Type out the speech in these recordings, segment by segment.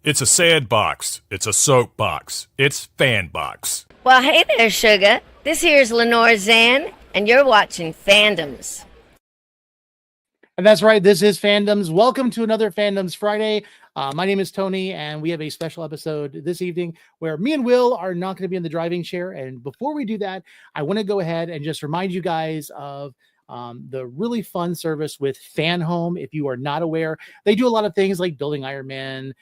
It's a sad box. It's a soap box. It's FanBox. Well, hey there, sugar. This here's Lenore Zan, and you're watching Fandoms. And that's right. This is Fandoms. Welcome to another Fandoms Friday. My name is Tony, and we have a special episode this evening where me and Will are not going to be in the driving chair. And before we do that, I want to go ahead and just remind you guys of the really fun service with Fan Home. If you are not aware, they do a lot of things like building Iron Man.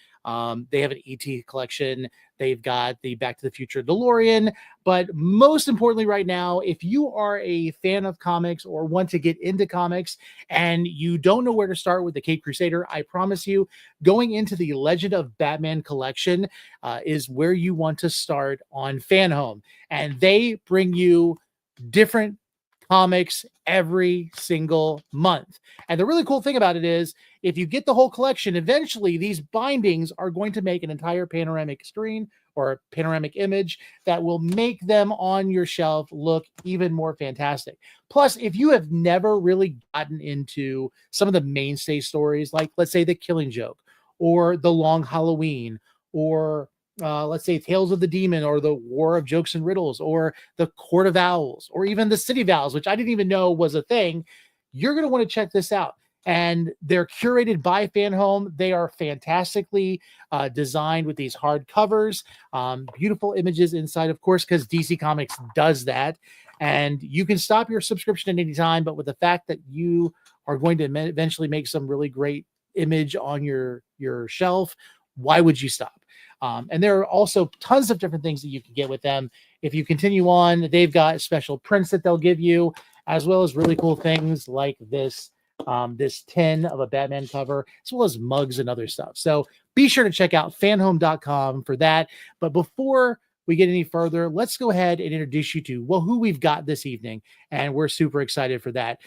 They have an ET collection. They've got the Back to the Future DeLorean. But most importantly right now, if you are a fan of comics or want to get into comics and you don't know where to start with the Caped Crusader, I promise you, going into the Legend of Batman collection is where you want to start on Fan Home. And they bring you different comics every single month. And the really cool thing about it is if you get the whole collection, eventually these bindings are going to make an entire panoramic screen or panoramic image that will make them on your shelf look even more fantastic. Plus, if you have never really gotten into some of the mainstay stories, like let's say The Killing Joke or The Long Halloween or let's say Tales of the Demon or the War of Jokes and Riddles or the Court of Owls or even the City of Owls, which I didn't even know was a thing, you're going to want to check this out. And they're curated by Fan Home. They are fantastically designed with these hard covers, beautiful images inside, of course, because DC Comics does that. And you can stop your subscription at any time, but with the fact that you are going to eventually make some really great image on your shelf, why would you stop? And there are also tons of different things that you can get with them. If you continue on, they've got special prints that they'll give you, as well as really cool things like this tin of a Batman cover, as well as mugs and other stuff. So be sure to check out fanhome.com for that. But before we get any further, let's go ahead and introduce you to, well, who we've got this evening. And we're super excited for that.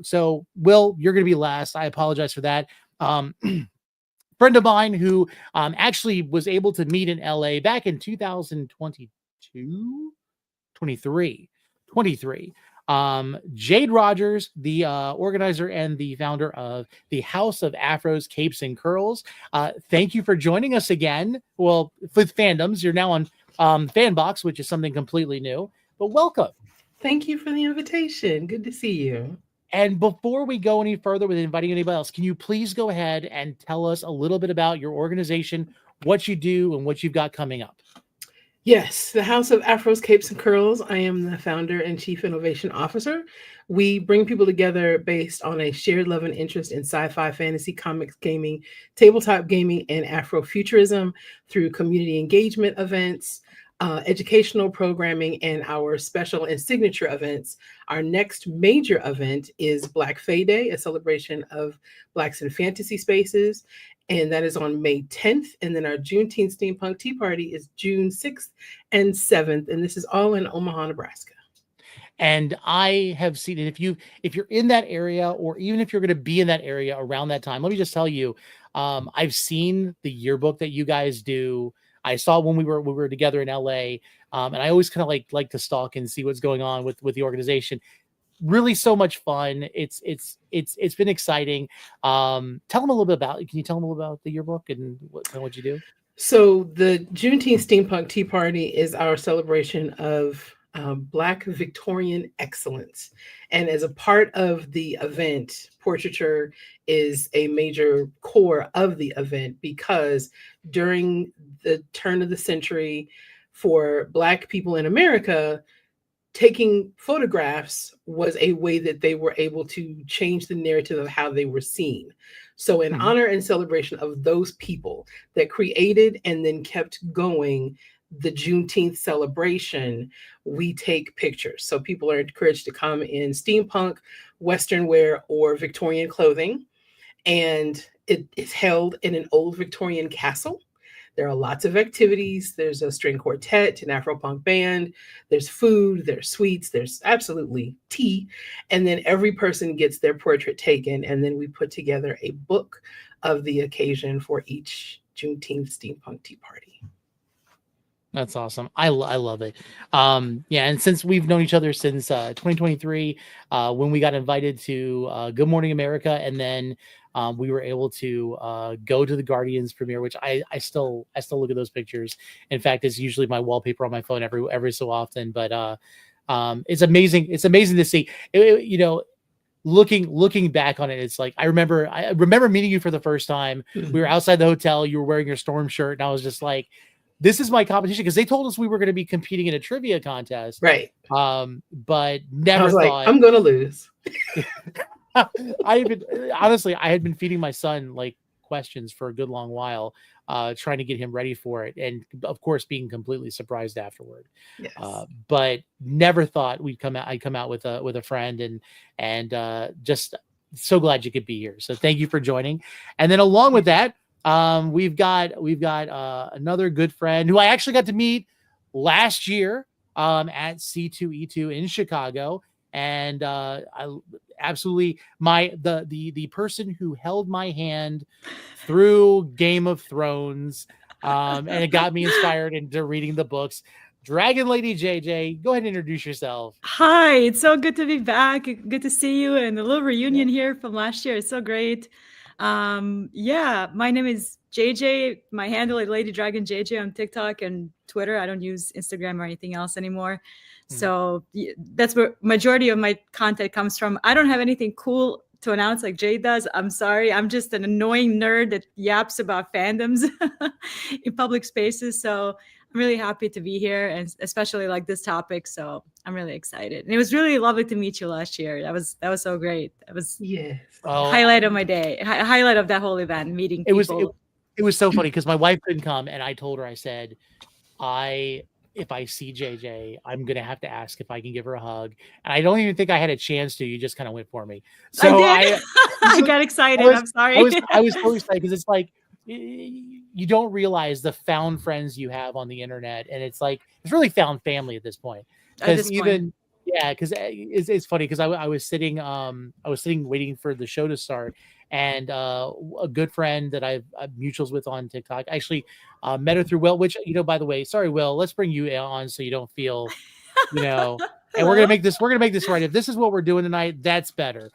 So Will, you're going to be last. I apologize for that. Friend of mine who actually was able to meet in LA back in 2022, 23. Jade Rogers, the organizer and the founder of the House of Afros, Capes, and Curls. Thank you for joining us again. Well, with Fandoms, you're now on FanBox, which is something completely new, but welcome. Thank you for the invitation. Good to see you. And before we go any further with inviting anybody else, can you please go ahead and tell us a little bit about your organization, what you do, and what you've got coming up? Yes, the House of Afros, Capes, and Curls. I am the founder and chief innovation officer. We bring people together based on a shared love and interest in sci-fi, fantasy, comics, gaming, tabletop gaming, and Afrofuturism through community engagement events, educational programming, and our special and signature events. Our next major event is Black Fae Day, a celebration of Blacks in fantasy spaces. And that is on May 10th. And then our Juneteenth Steampunk Tea Party is June 6th and 7th. And this is all in Omaha, Nebraska. And I have seen it. If you're in that area, or even if you're going to be in that area around that time, let me just tell you, I've seen the yearbook that you guys do. I saw when we were together in LA, and I always kind of like to stalk and see what's going on with the organization. Really, so much fun. It's been exciting. Tell them a little bit about. Can you tell them a little about the yearbook and what you do? So the Juneteenth Steampunk Tea Party is our celebration of Black Victorian excellence. And as a part of the event, portraiture is a major core of the event because during the turn of the century, for Black people in America, taking photographs was a way that they were able to change the narrative of how they were seen. So in honor and celebration of those people that created and then kept going the Juneteenth celebration, we take pictures. So people are encouraged to come in steampunk, Western wear, or Victorian clothing. And it is held in an old Victorian castle. There are lots of activities. There's a string quartet, an Afro-punk band. There's food, there's sweets, there's absolutely tea. And then every person gets their portrait taken. And then we put together a book of the occasion for each Juneteenth Steampunk Tea Party. That's awesome. I love it. Yeah, and since we've known each other since 2023, when we got invited to Good Morning America, and then we were able to go to the Guardians premiere, which I still look at those pictures. In fact, it's usually my wallpaper on my phone every so often. But it's amazing. It's amazing to see. Looking back on it, it's like I remember meeting you for the first time. We were outside the hotel. You were wearing your Storm shirt, and I was just like, this is my competition, because they told us we were going to be competing in a trivia contest. Right. But I never was thought like, I'm going to lose. I had been feeding my son like questions for a good long while, trying to get him ready for it, and of course being completely surprised afterward. Yes. But never thought I'd come out with a friend, and just so glad you could be here. So thank you for joining. And then along with that, we've got another good friend who I actually got to meet last year at C2E2 in Chicago, and I absolutely the person who held my hand through Game of Thrones, and it got me inspired into reading the books. Dragon Lady JJ, go ahead and introduce yourself. Hi, it's so good to be back. Good to see you, and a little reunion here from last year. It's so great. Yeah, my name is JJ. My handle is Lady Dragon JJ on TikTok and Twitter. I don't use Instagram or anything else anymore. So that's where majority of my content comes from. I don't have anything cool to announce like Jay does. I'm sorry. I'm just an annoying nerd that yaps about fandoms in public spaces. So I'm really happy to be here, and especially like this topic. So I'm really excited. And it was really lovely to meet you last year. That was so great. That was highlight of my day. Highlight of that whole event, meeting people. It was so funny because my wife couldn't come, and I told her, I said, if I see JJ, I'm gonna have to ask if I can give her a hug. And I don't even think I had a chance to. You just kind of went for me. So I did. I got excited. I'm sorry. I was totally excited because it's like you don't realize the found friends you have on the internet, and it's like it's really found family at this point. Because it's funny because I was sitting waiting for the show to start, and a good friend that I've mutuals with on TikTok actually met her through Will, which by the way, sorry Will, let's bring you on so you don't feel and we're gonna make this right. If this is what we're doing tonight, that's better.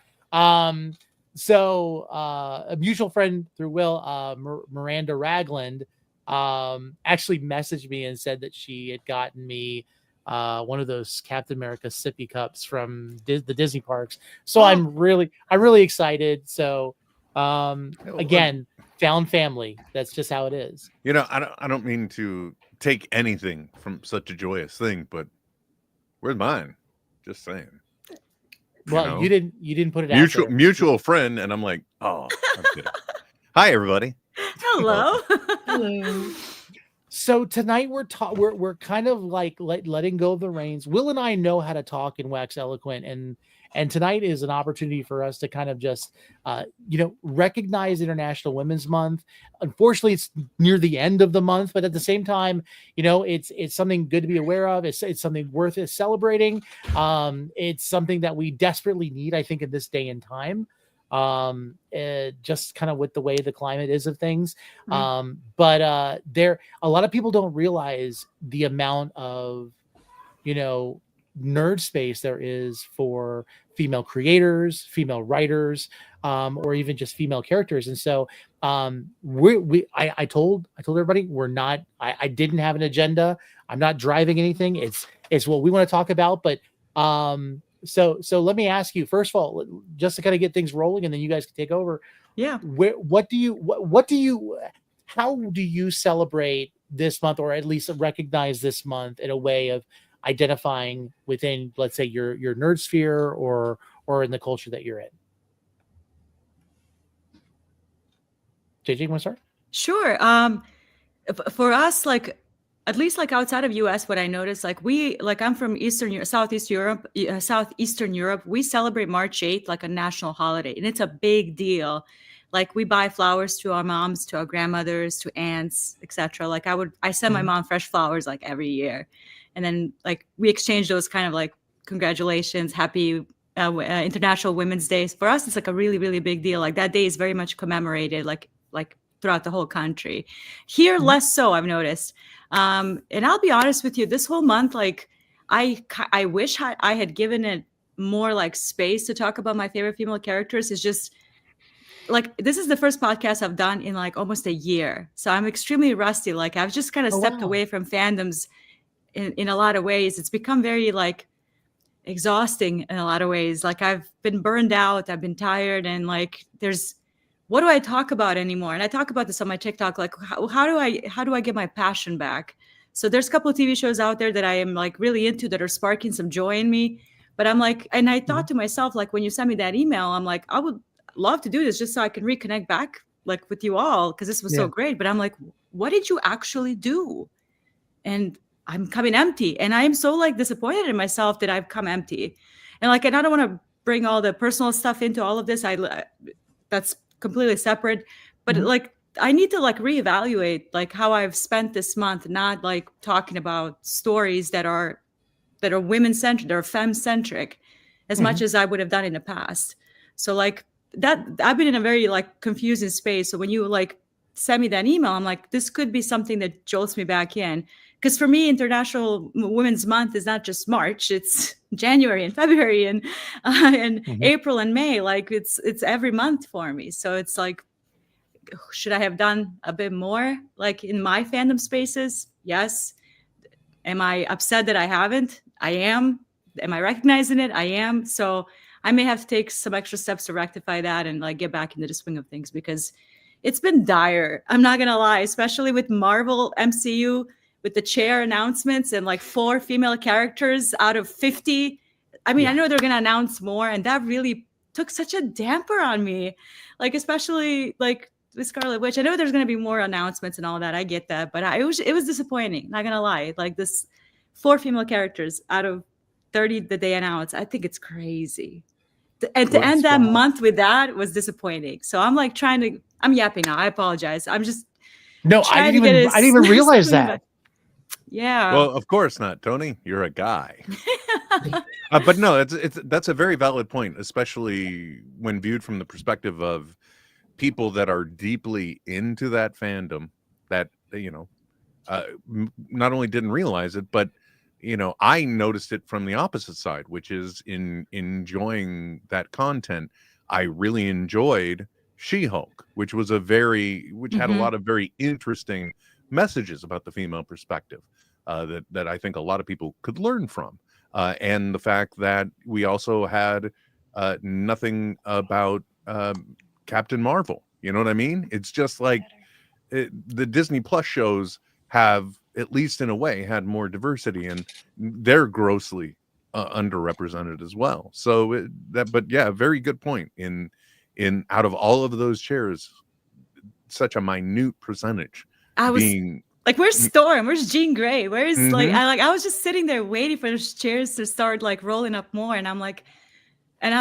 So a mutual friend through Will, Miranda Ragland, actually messaged me and said that she had gotten me one of those Captain America sippy cups from the Disney parks. So I'm really excited. So again, found family. That's just how it is. I don't mean to take anything from such a joyous thing, but where's mine? Just saying. Well, you didn't put it out there. Mutual friend, and I'm like, oh, I'm kidding. Hi everybody. Hello. Hello. So tonight we're kind of like letting go of the reins. Will and I know how to talk and wax eloquent, and tonight is an opportunity for us to kind of just recognize International Women's Month. Unfortunately, it's near the end of the month, but at the same time, it's something good to be aware of. It's something worth celebrating. It's something that we desperately need, I think, in this day and time. Just kind of with the way the climate is of things. But a lot of people don't realize the amount of nerd space there is for female creators, female writers, or even just female characters. And so I told everybody I didn't have an agenda. I'm not driving anything. It's what we want to talk about. But so let me ask you, first of all, just to kind of get things rolling, and then you guys can take over. Yeah. How do you celebrate this month, or at least recognize this month in a way of identifying within, let's say, your nerd sphere or in the culture that you're in? JJ, you want to start? Sure. For us, like, at least like outside of US, what I noticed, I'm from Southeastern Europe. We celebrate March 8th like a national holiday, and it's a big deal. Like, we buy flowers to our moms, to our grandmothers, to aunts, etc. Like, I send my mom fresh flowers like every year, and then like we exchange those kind of like congratulations, happy International Women's Day. For us, it's like a really, really big deal. Like, that day is very much commemorated, like throughout the whole country. Here, less so, I've noticed. And I'll be honest with you, this whole month, like I wish I had given it more like space to talk about my favorite female characters. It's just like, this is the first podcast I've done in like almost a year. So I'm extremely rusty. Like I've just kind of stepped away from fandoms in a lot of ways. It's become very like exhausting in a lot of ways. Like I've been burned out, I've been tired, and like what do I talk about anymore? And I talk about this on my TikTok, like how do I get my passion back? So there's a couple of TV shows out there that I am like really into that are sparking some joy in me. But I'm like, and I thought to myself, like when you sent me that email, I'm like, I would love to do this just so I can reconnect back like with you all, because this was so great. But I'm like, what did you actually do? And I'm coming empty, and I'm so like disappointed in myself that I've come empty. And like, and I don't want to bring all the personal stuff into all of this. That's completely separate. But like, I need to like reevaluate like how I've spent this month, not like talking about stories that are women centric, that are femme centric, as much as I would have done in the past. So like that, I've been in a very like confusing space. So when you like send me that email, I'm like, this could be something that jolts me back in. Because for me, International Women's Month is not just March; it's January and February and April and May. Like it's every month for me. So it's like, should I have done a bit more, like in my fandom spaces? Yes. Am I upset that I haven't? I am. Am I recognizing it? I am. So I may have to take some extra steps to rectify that and like get back into the swing of things, because it's been dire. I'm not gonna lie, especially with Marvel MCU, with the chair announcements and like 4 female characters out of 50. I mean, I know they're gonna announce more, and that really took such a damper on me. Like, especially like with Scarlet Witch. I know there's gonna be more announcements and all that. I get that, but it was disappointing. Not gonna lie. Like this 4 female characters out of 30 that they announced. I think it's crazy. And to end that month with that was disappointing. So I'm like I'm yapping now. I apologize. I'm just I didn't even realize that. Yeah. Well, of course not, Tony. You're a guy. But no, that's a very valid point, especially when viewed from the perspective of people that are deeply into that fandom, that not only didn't realize it, but I noticed it from the opposite side, which is in enjoying that content. I really enjoyed She-Hulk, which had a lot of very interesting messages about the female perspective that I think a lot of people could learn from. And the fact that we also had nothing about Captain Marvel. You know what I mean? It's just like the Disney Plus shows have, at least in a way, had more diversity, and they're grossly underrepresented as well. So but yeah, very good point. In out of all of those chairs, such a minute percentage being like, where's Storm? Where's Jean Grey? Where's I was just sitting there waiting for those chairs to start like rolling up more, and I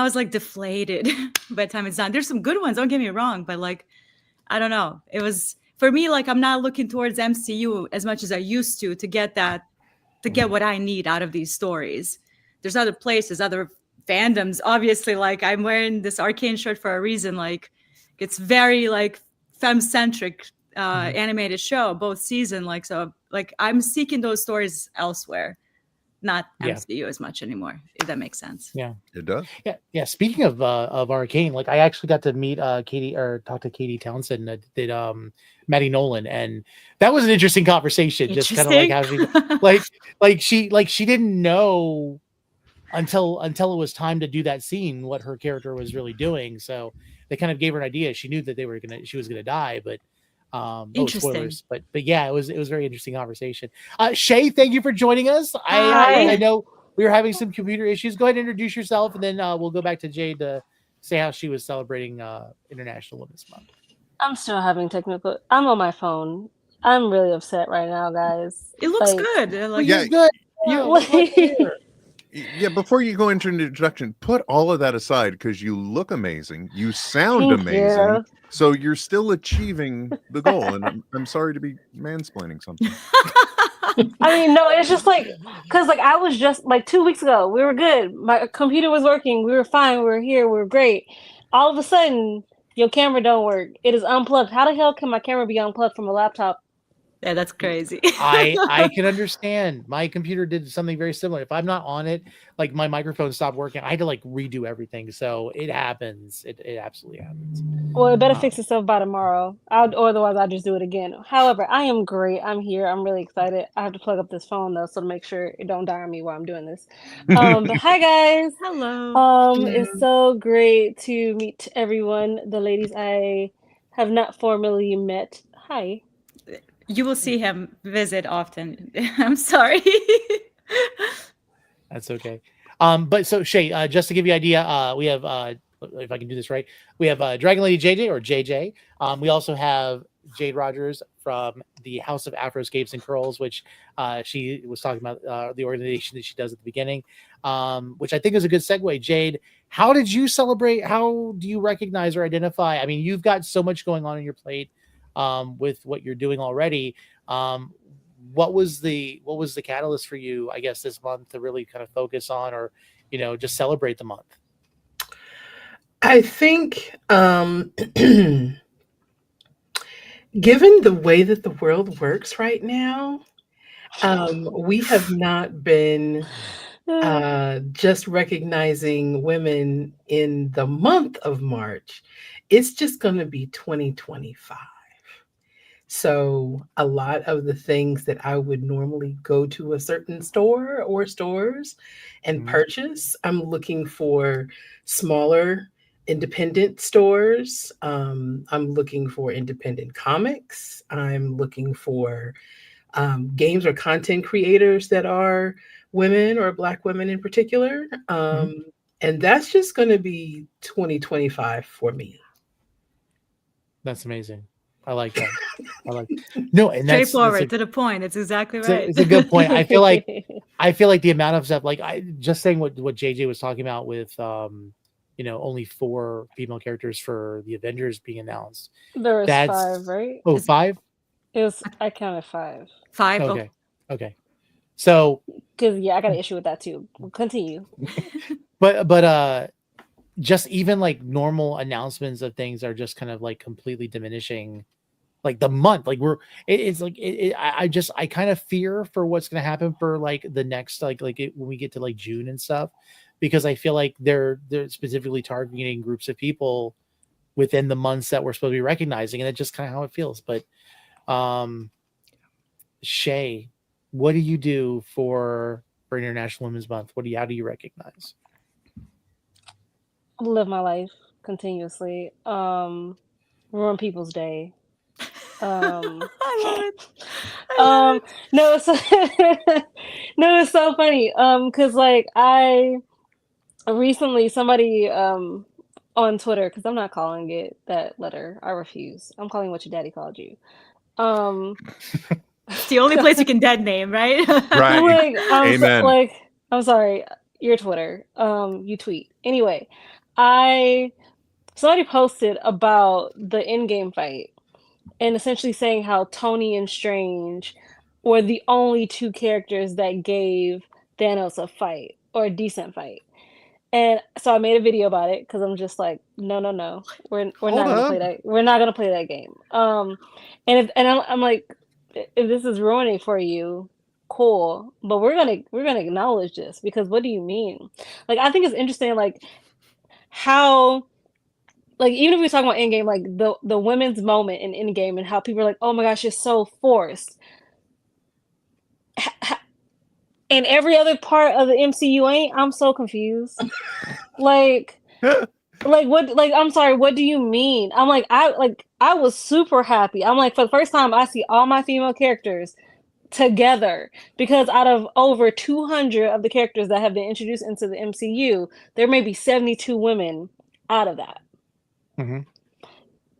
was like deflated by the time it's done. There's some good ones, don't get me wrong, but like, I don't know. It was, for me, like, I'm not looking towards MCU as much as I used to get what I need out of these stories. There's other places, other fandoms. Obviously, like, I'm wearing this Arcane shirt for a reason. Like, it's very like femme-centric animated show, both season. Like, so like I'm seeking those stories elsewhere, not MCU as much anymore, if that makes sense. Yeah, it does. Yeah. Speaking of Arcane, like I actually got to meet talk to Katie Townsend that did Maddie Nolan, and that was an interesting conversation. Just kind of like how she she didn't know until it was time to do that scene what her character was really doing. So they kind of gave her an idea. She knew that she was gonna die, but interesting. Spoilers, but yeah, it was a very interesting conversation. Shay, thank you for joining us. I know we were having some computer issues. Go ahead and introduce yourself, and then we'll go back to Jade to say how she was celebrating International Women's Month. I'm still having technical. I'm on my phone. I'm really upset right now, guys. It looks good. You're good. Yeah, before you go into an introduction, put all of that aside, because you look amazing. You sound amazing. You. So you're still achieving the goal. And I'm sorry to be mansplaining something. I mean, no, it's just like, because like I was just like 2 weeks ago, we were good. My computer was working. We were fine. We were here. We were great. All of a sudden, Your camera don't work. It is unplugged. How the hell can my camera be unplugged from a laptop? Yeah, that's crazy. I can understand. My computer did something very similar. If I'm not on it, like my microphone stopped working. I had to like redo everything. So it happens. It absolutely happens. Well, it better fix itself by tomorrow. Or otherwise I'll just do it again. However, I am great. I'm here. I'm really excited. I have to plug up this phone though, so to make sure it don't die on me while I'm doing this. But hi guys. Hello. It's so great to meet everyone. The ladies I have not formally met. Hi. You will see him visit often. I'm sorry. That's okay. But so Shay, just to give you an idea, we have if I can do this right, we have Dragon Lady JJ or JJ. We also have Jade Rogers from the House of Afroscapes and Curls, which she was talking about the organization that she does at the beginning, which I think is a good segue. Jade, how did you celebrate? How do you recognize or identify? I mean, you've got so much going on your plate with what you're doing already. What was the catalyst for you, I guess, this month to really kind of focus on, or just celebrate the month? I think given the way that the world works right now, we have not been just recognizing women in the month of March. It's just going to be 2025. So a lot of the things that I would normally go to a certain store or stores and purchase, I'm looking for smaller independent stores. I'm looking for independent comics. I'm looking for games or content creators that are women or Black women in particular. And that's just going to be 2025 for me. That's amazing. I like that. No, and that's straightforward to the point. It's exactly right. It's a good point. I feel like the amount of stuff, like I just saying what JJ was talking about with only 4 female characters for the Avengers being announced. There was 5, right? Oh, 5? It was. I counted 5. 5. Okay. Okay. So, because I got an issue with that too. We'll continue. but just even like normal announcements of things are just kind of like completely diminishing, like the month. Like I kind of fear for what's going to happen for like the next when we get to like June and stuff, because I feel like they're specifically targeting groups of people within the months that we're supposed to be recognizing, and that's just kind of how it feels. But Shay, what do you do for International Women's Month? How do you recognize? Live my life continuously. Ruin people's day. I love it. No, it's so funny. Because like I recently somebody on Twitter, because I'm not calling it that letter. I refuse. I'm calling what your daddy called you. It's the only place you can dead name, right? Right. Amen. I'm sorry, your Twitter. You tweet. Anyway, somebody posted about the Endgame fight and essentially saying how Tony and Strange were the only 2 characters that gave Thanos a fight, or a decent fight. And so I made a video about it because I'm just like, no, we're not gonna play that. We're not gonna play that game. And I'm like, if this is ruining for you, cool. But we're gonna acknowledge this, because what do you mean? Like, I think it's interesting, like how, like, even if we talk about Endgame, like the women's moment in Endgame and how people are like, oh my gosh, it's so forced. And every other part of the MCU ain't. I'm so confused. like what? Like, I'm sorry. What do you mean? I'm like, I was super happy. I'm like, for the first time, I see all my female characters together, because out of over 200 of the characters that have been introduced into the MCU, there may be 72 women out of that. Mm-hmm.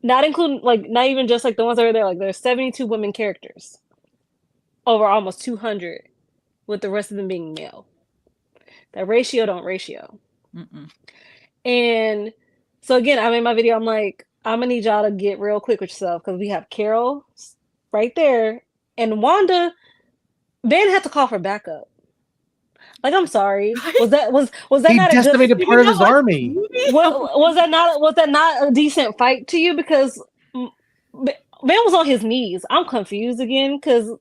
Not including, like, not even just like the ones that are there. Like, there's 72 women characters over almost 200, with the rest of them being male. That ratio don't ratio. Mm-mm. And so again, I made my video. I'm like, I'm gonna need y'all to get real quick with yourself, because we have Carol right there, and Wanda. Ben had to call for backup. Like, I'm sorry. Right? Was that He not a good? decimated Did part you of not his watch the army. movie? Was that not a decent fight to you? Because man was on his knees. I'm confused again because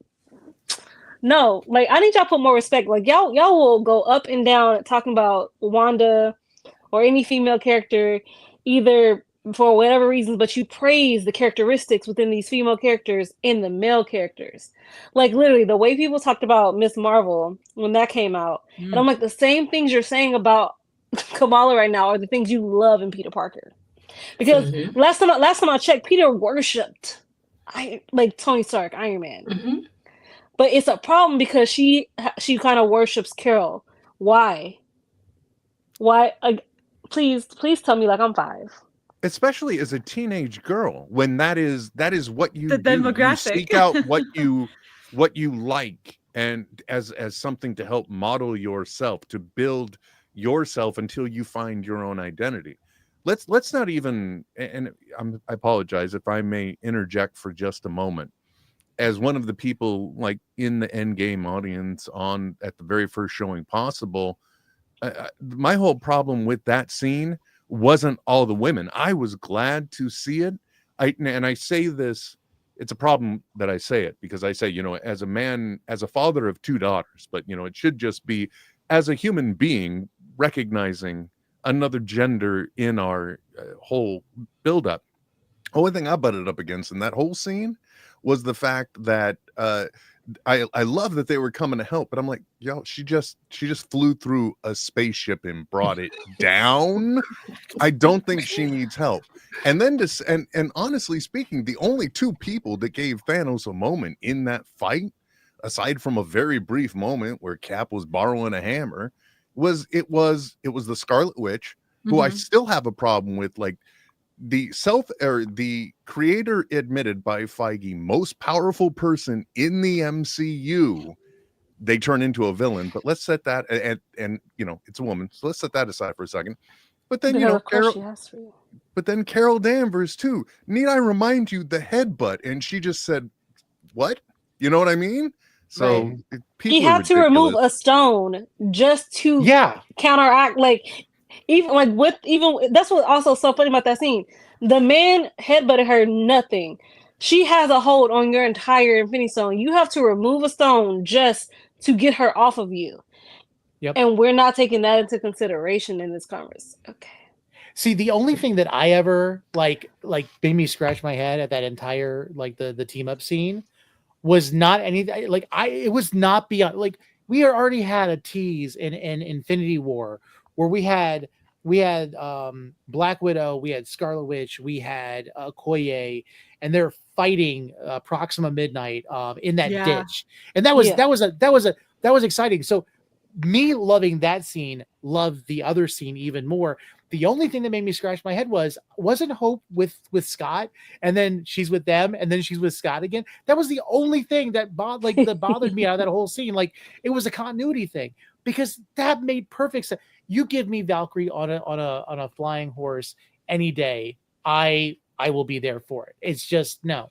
no, like I need y'all to put more respect. Like y'all will go up and down talking about Wanda or any female character, either for whatever reasons, but you praise the characteristics within these female characters in the male characters. Like literally the way people talked about Miss Marvel when that came out. And I'm like, the same things you're saying about Kamala right now are the things you love in Peter Parker. Because Mhm. last time I checked, Peter worshipped like Tony Stark, Iron Man. Mhm. But it's a problem because she kind of worships Carol. Why? Why? Please tell me like I'm 5. Especially as a teenage girl, when that is what you The do. You demographic. seek out what you like, and as something to help model yourself, to build yourself until you find your own identity. Let's not even, and I apologize if I may interject for just a moment. As one of the people like in the Endgame audience on at the very first showing possible, my whole problem with that scene wasn't all the women. I was glad to see it. And I say this, it's a problem that I say it because I say, as a man, as a father of 2 daughters, but it should just be as a human being recognizing another gender in our whole buildup. Only thing I butted up against in that whole scene was the fact that I love that they were coming to help, but I'm like, yo, she just flew through a spaceship and brought it down. I don't think she needs help. And then and honestly speaking, the only 2 people that gave Thanos a moment in that fight, aside from a very brief moment where Cap was borrowing a hammer, was the Scarlet Witch, who I still have a problem with. Like, the creator admitted by Feige, most powerful person in the MCU, they turn into a villain. But let's set that, and it's a woman, so let's set that aside for a second. But then Because of course she has to. but then Carol Danvers too. Need I remind you the headbutt? And she just said, "What?" You know what I mean? So Right. people He are had to remove ridiculous. a stone just to Yeah. counteract, like even that's what also so funny about that scene. The man headbutted her nothing. She has a hold on your entire Infinity Stone. You have to remove a stone just to get her off of you. Yep. And we're not taking that into consideration in this conversation. Okay. See, the only thing that I ever like made me scratch my head at that entire like the team up scene was not anything like it was not beyond, like, we already had a tease in Infinity War where we had Black Widow, we had Scarlet Witch, we had Okoye, and they're fighting Proxima Midnight in that Yeah. ditch, and that was Yeah. that was exciting. So me loving that scene, loved the other scene even more. The only thing that made me scratch my head wasn't Hope with Scott, and then she's with them, and then she's with Scott again. That was the only thing that bothered me out of that whole scene. Like, it was a continuity thing, because that made perfect sense. You give me Valkyrie on a flying horse any day, I will be there for it. It's just no.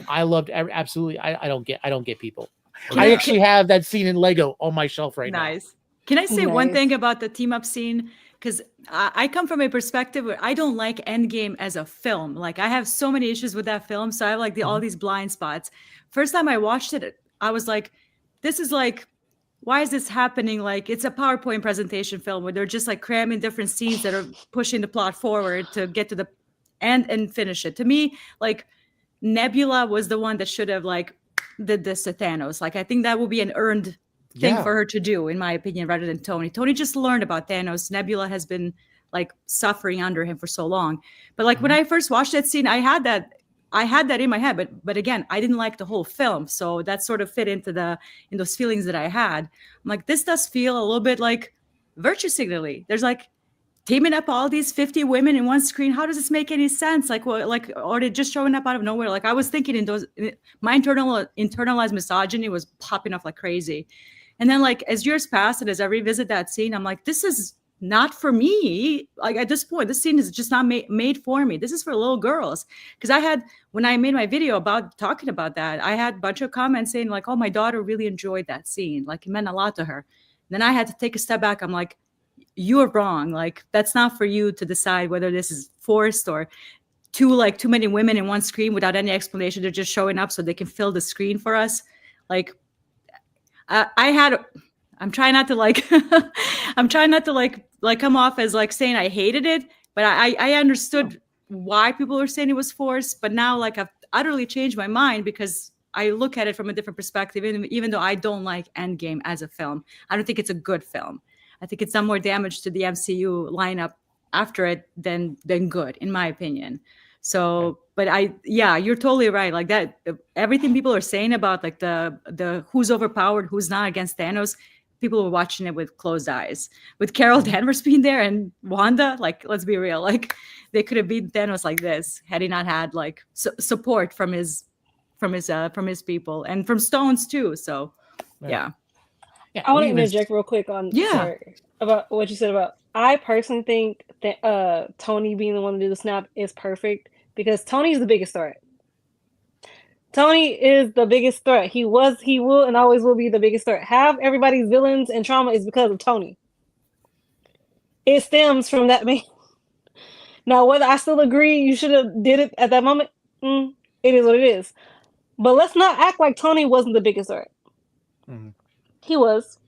I loved absolutely. I don't get people. I actually have that scene in Lego on my shelf right now. Nice. Can I say one Nice. thing about the team up scene? Because I come from a perspective where I don't like Endgame as a film. Like, I have so many issues with that film. So I have like all these blind spots. First time I watched it, I was like, this is like, why is this happening? Like, it's a PowerPoint presentation film where they're just like cramming different scenes that are pushing the plot forward to get to the end and finish it. To me, like, Nebula was the one that should have like did this to Thanos. Like, I think that would be an earned thing for her to do, in my opinion, rather than Tony. Tony just learned about Thanos. Nebula has been like suffering under him for so long. But like when I first watched that scene, I had that in my head. But again, I didn't like the whole film, so that sort of fit into those feelings that I had. I'm like, this does feel a little bit like virtue signaling. There's like teaming up all these 50 women in one screen. How does this make any sense? Like, what, like, or they just showing up out of nowhere? Like, I was thinking my internalized misogyny was popping off like crazy. And then, like, as years passed and as I revisit that scene, I'm like, this is not for me. Like, at this point, this scene is just not made for me. This is for little girls. Because when I made my video about talking about that, I had a bunch of comments saying like, oh, my daughter really enjoyed that scene. Like, it meant a lot to her. Then I had to take a step back. I'm like, you're wrong. Like, that's not for you to decide whether this is forced or too many women in one screen without any explanation. They're just showing up so they can fill the screen for us. Like, I'm trying not to come off as like saying I hated it, but I understood why people were saying it was forced. But now, like, I've utterly changed my mind because I look at it from a different perspective. Even though I don't like Endgame as a film, I don't think it's a good film. I think it's done more damage to the MCU lineup after it than good, in my opinion. So, but you're totally right. Like that, everything people are saying about like the who's overpowered, who's not against Thanos, people were watching it with closed eyes. With Carol Danvers being there and Wanda, like, let's be real, like they could have beaten Thanos like this had he not had like support from his people and from Stones too. So, yeah. I want to interject real quick on about what you said about. I personally think that Tony being the one to do the snap is perfect because Tony is the biggest threat. Tony is the biggest threat. He will, and always will be the biggest threat. Half everybody's villains and trauma is because of Tony. It stems from that man. Now, whether I still agree you should have did it at that moment, it is what it is. But let's not act like Tony wasn't the biggest threat. Mm-hmm. He was.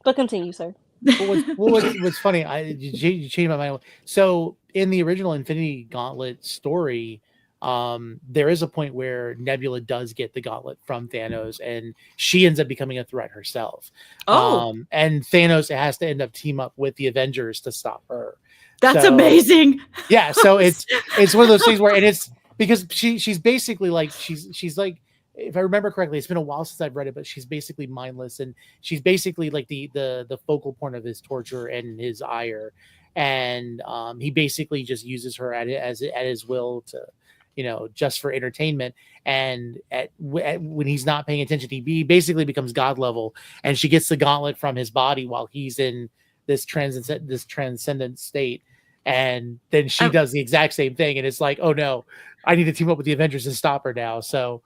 But continue, sir. What's funny, you changed my mind. So in the original Infinity Gauntlet story, there is a point where Nebula does get the gauntlet from Thanos, and she ends up becoming a threat herself. And Thanos has to end up team up with the Avengers to stop her. That's amazing. Yeah, so it's one of those things where, and it's because she's basically like she's like, if I remember correctly, it's been a while since I've read it, but she's basically mindless, and she's basically like the focal point of his torture and his ire, and he basically just uses her at his will to, just for entertainment. And when he's not paying attention, he basically becomes god level, and she gets the gauntlet from his body while he's in this transcendent state, and then she does the exact same thing, and it's like, oh no, I need to team up with the Avengers and stop her now. So.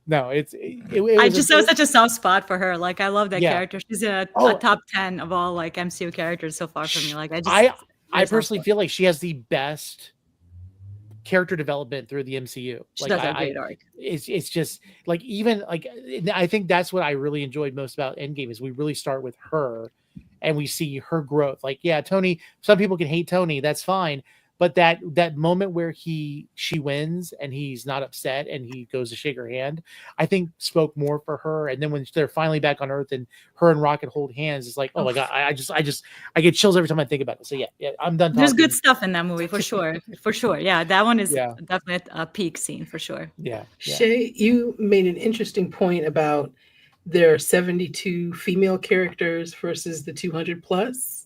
No, I just saw such a soft spot for her. Like, I love that character. She's a top 10 of all like MCU characters so far for me. Like, I personally feel like she has the best character development through the MCU. She does a great arc. It's just like, even like, I think that's what I really enjoyed most about Endgame is we really start with her and we see her growth. Like, yeah, Tony, some people can hate Tony, that's fine. But that moment where she wins and he's not upset and he goes to shake her hand, I think spoke more for her. And then when they're finally back on Earth and her and Rocket hold hands, it's like, oh my God, I get chills every time I think about it. So yeah, I'm done. There's good stuff in that movie for sure. For sure. Yeah. That one is definitely a peak scene for sure. Yeah. Shay, you made an interesting point about there are 72 female characters versus the 200 plus.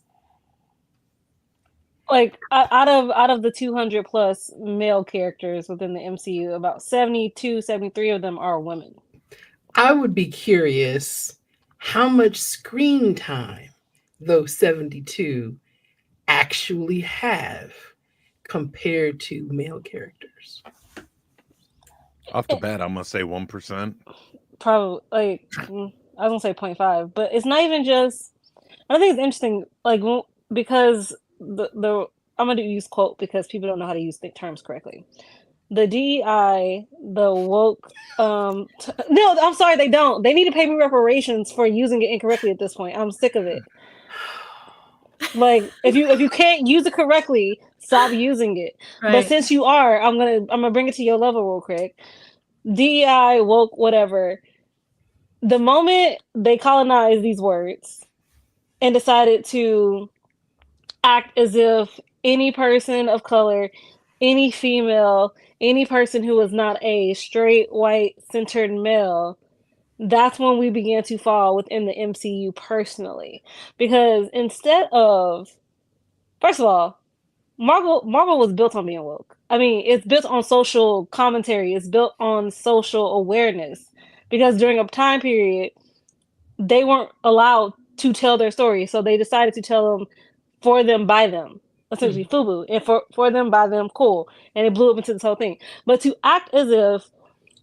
Like out of the 200 plus male characters within the MCU, about 72, 73 of them are women. I would be curious how much screen time those 72 actually have compared to male characters. Off the bat, I'm gonna say 1%. Probably, like, I was gonna say 0.5, but it's not even just. I think it's interesting, like, because the I'm gonna use quote because people don't know how to use the terms correctly. The DEI, the woke, no, I'm sorry, they don't. They need to pay me reparations for using it incorrectly at this point. I'm sick of it. Like, if you can't use it correctly, stop using it. Right. But since you are, I'm gonna bring it to your level real quick. DEI, woke, whatever. The moment they colonized these words and decided to act as if any person of color, any female, any person who is not a straight, white, centered male, that's when we began to fall within the MCU personally. Because instead of, first of all, Marvel was built on being woke. I mean, it's built on social commentary. It's built on social awareness. Because during a time period, they weren't allowed to tell their story. So they decided to tell them for them, by them, essentially FUBU, and for them, by them, cool. And it blew up into this whole thing. But to act as if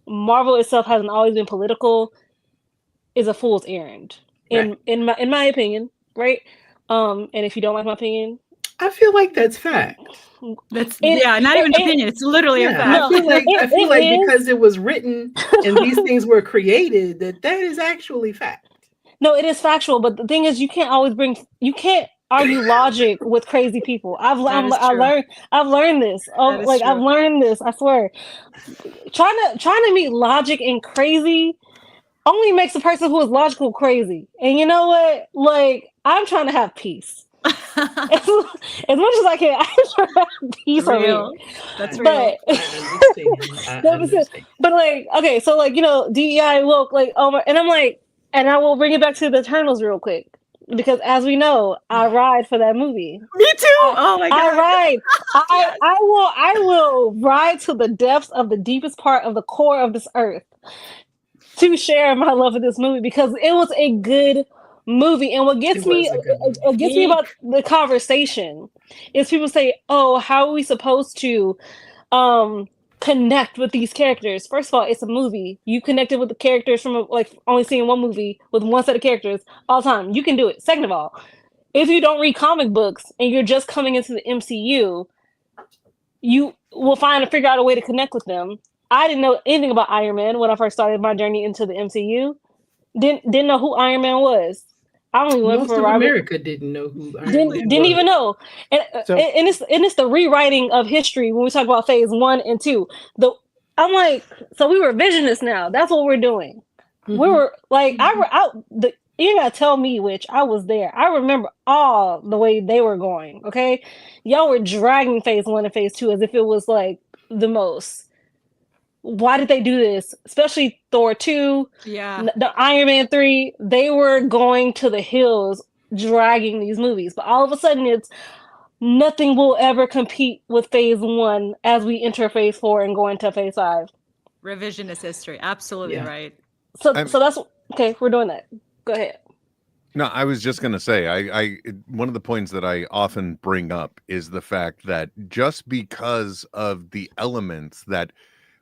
Marvel itself hasn't always been political is a fool's errand, in my opinion. right? And if you don't like my opinion, I feel like that's fact. That's It- not even it- opinion. It's literally a Yeah, fact. No, I feel like it is. because it was written and these things were created, that is actually fact. No, it is factual, but the thing is, you can't argue logic with crazy people. I've learned this. That is I've true. learned this. I swear. Trying to meet logic and crazy only makes a person who is logical crazy. And you know what? Like, I'm trying to have peace. As much as I can, I'm trying to have peace over here. Real. That's real. But I understand. but like, okay, so like, DEI woke, like, oh my, and I'm like, and I will bring it back to the Eternals real quick. Because as we know, I ride for that movie. Me too. Oh my god. I ride. Yes. I will ride to the depths of the deepest part of the core of this earth to share my love of this movie because it was a good movie. And what gets me about the conversation is people say, "Oh, how are we supposed to connect with these characters?" First of all, it's a movie. You connected with the characters from only seeing one movie with one set of characters all the time. You can do it. Second of all, if you don't read comic books and you're just coming into the MCU, you will figure out a way to connect with them. I didn't know anything about Iron Man when I first started my journey into the MCU. Didn't know who Iron Man was. I only went Most for of Robert. America didn't know who Iron Man Didn't was. even know. And it's the rewriting of history when we talk about phase 1 and 2. I'm like, so we were visionists now. That's what we're doing. We were like, you gotta tell me which I was there. I remember all the way they were going. Okay, y'all were dragging phase 1 and phase 2 as if it was like the most. Why did they do this? Especially Thor 2, the Iron Man 3. They were going to the hills, dragging these movies. But all of a sudden, it's nothing will ever compete with phase 1 as we enter phase 4 and go into phase 5. Revisionist history. Absolutely right. So that's okay. We're doing that. Go ahead. No, I was just going to say, one of the points that I often bring up is the fact that just because of the elements that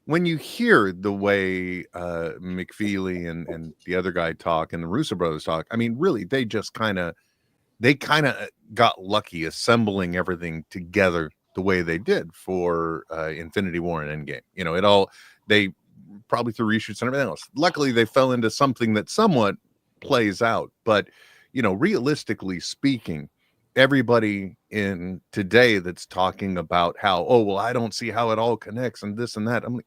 when you hear the way McFeely and the other guy talk and the Russo brothers talk, I mean, really, they kind of got lucky assembling everything together the way they did for Infinity War and Endgame. They probably through reshoots and everything else. Luckily, they fell into something that somewhat plays out, but realistically speaking, everybody in today that's talking about how, oh well, I don't see how it all connects and this and that. I'm like,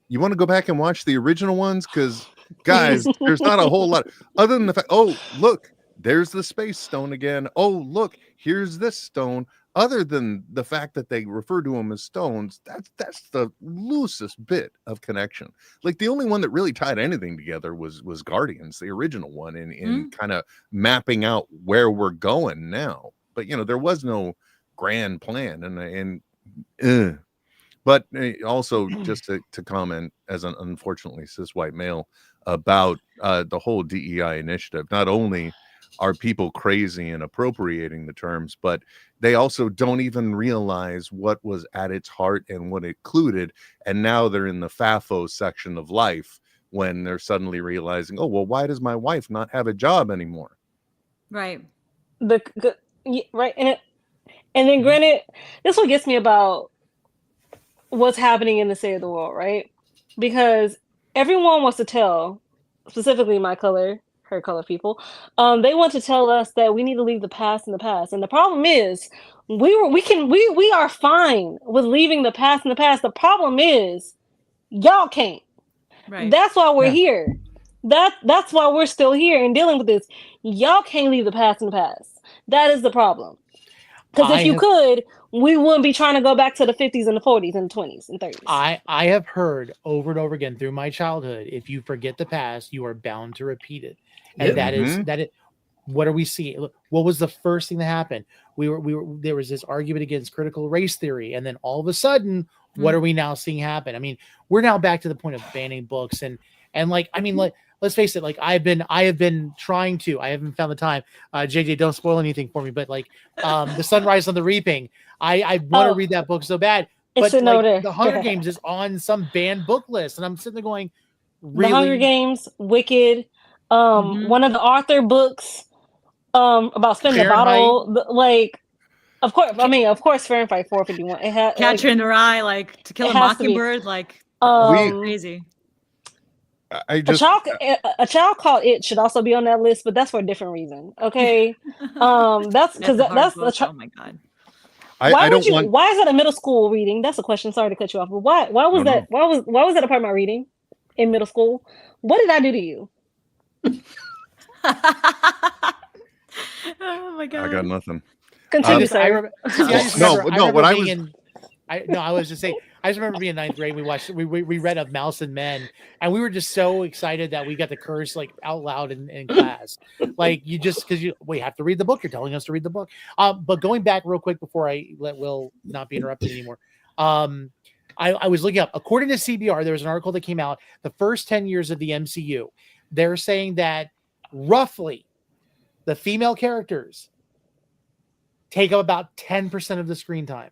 you want to go back and watch the original ones? Because guys, there's not a whole lot other than the fact, oh look, there's the space stone again. Oh look, here's this stone. Other than the fact that they refer to them as stones, that's the loosest bit of connection. Like the only one that really tied anything together was Guardians, the original one, in kind of mapping out where we're going now. But there was no grand plan, but also just to comment as an unfortunately cis white male about the whole DEI initiative. Not only are people crazy and appropriating the terms, but they also don't even realize what was at its heart and what it included. And now they're in the FAFO section of life when they're suddenly realizing, oh, well, why does my wife not have a job anymore? Right. Right. And then granted, this what gets me about what's happening in the state of the world, right? Because everyone wants to tell, specifically my color, her color people, they want to tell us that we need to leave the past in the past. And the problem is we are fine with leaving the past in the past. The problem is y'all can't. Right. That's why we're here. That's why we're still here and dealing with this. Y'all can't leave the past in the past. That is the problem. Because if you could, we wouldn't be trying to go back to the 50s and the 40s and 20s and 30s. I have heard over and over again through my childhood, if you forget the past, you are bound to repeat it. And what are we seeing? What was the first thing that happened? There was this argument against critical race theory. And then all of a sudden, what are we now seeing happen? I mean, we're now back to the point of banning books and let's face it, like I have been trying to, I haven't found the time. JJ, don't spoil anything for me, but like The Sunrise on the Reaping, I want to read that book so bad. But like, The Hunger Games is on some banned book list, and I'm sitting there going, really? The Hunger Games, Wicked, one of the Arthur books, About spinning the Fahrenheit. bottle, like, of course. I mean, of course, Fahrenheit 451. It had Catcher in the Rye, like To Kill it a has to be. Mockingbird, like crazy. I A just child called It should also be on that list, but that's for a different reason. Okay, that's because a hard that's book. Oh my god. Why I would don't you? want. Why is that a middle school reading? That's a question. Sorry to cut you off, but why was No, that? Why was that a part of my reading in middle school? What did I do to you? Oh my god. I got nothing. Continue, I sir. just No, remember, but no, I what remember I being was- in. I was just saying. I just remember being in ninth grade. We read of Mouse and Men, and we were just so excited that we got to curse like out loud in class. Like you just because we have to read the book. You're telling us to read the book. But going back real quick before I let Will not be interrupted anymore. I was looking up. According to CBR, there was an article that came out. The first 10 years of the MCU, they're saying that roughly the female characters take up about 10% of the screen time.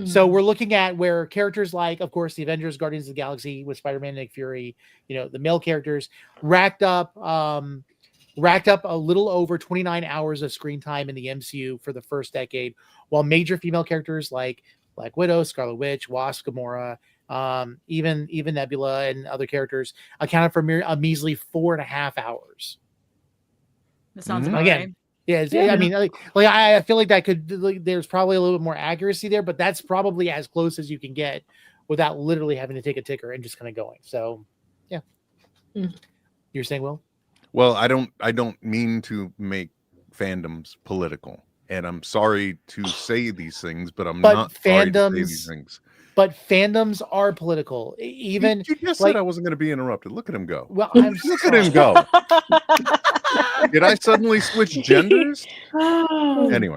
So we're looking at where characters like, of course, the Avengers, Guardians of the Galaxy with Spider-Man and Nick Fury, the male characters racked up a little over 29 hours of screen time in the MCU for the first decade, while major female characters like Black Widow, Scarlet Witch, Wasp, Gamora, even Nebula and other characters accounted for a measly 4.5 hours. That sounds about Again, right. Yeah, I mean, I feel like that could there's probably a little bit more accuracy there, but that's probably as close as you can get without literally having to take a ticker and just kind of going. So, yeah. You're saying, Will? Well, I don't mean to make fandoms political, and I'm sorry to say these things, but not sorry to say these things. But fandoms are political. Even you just said I wasn't going to be interrupted. Look at him go. Well, I'm look at him go. Did I suddenly switch genders? Anyway,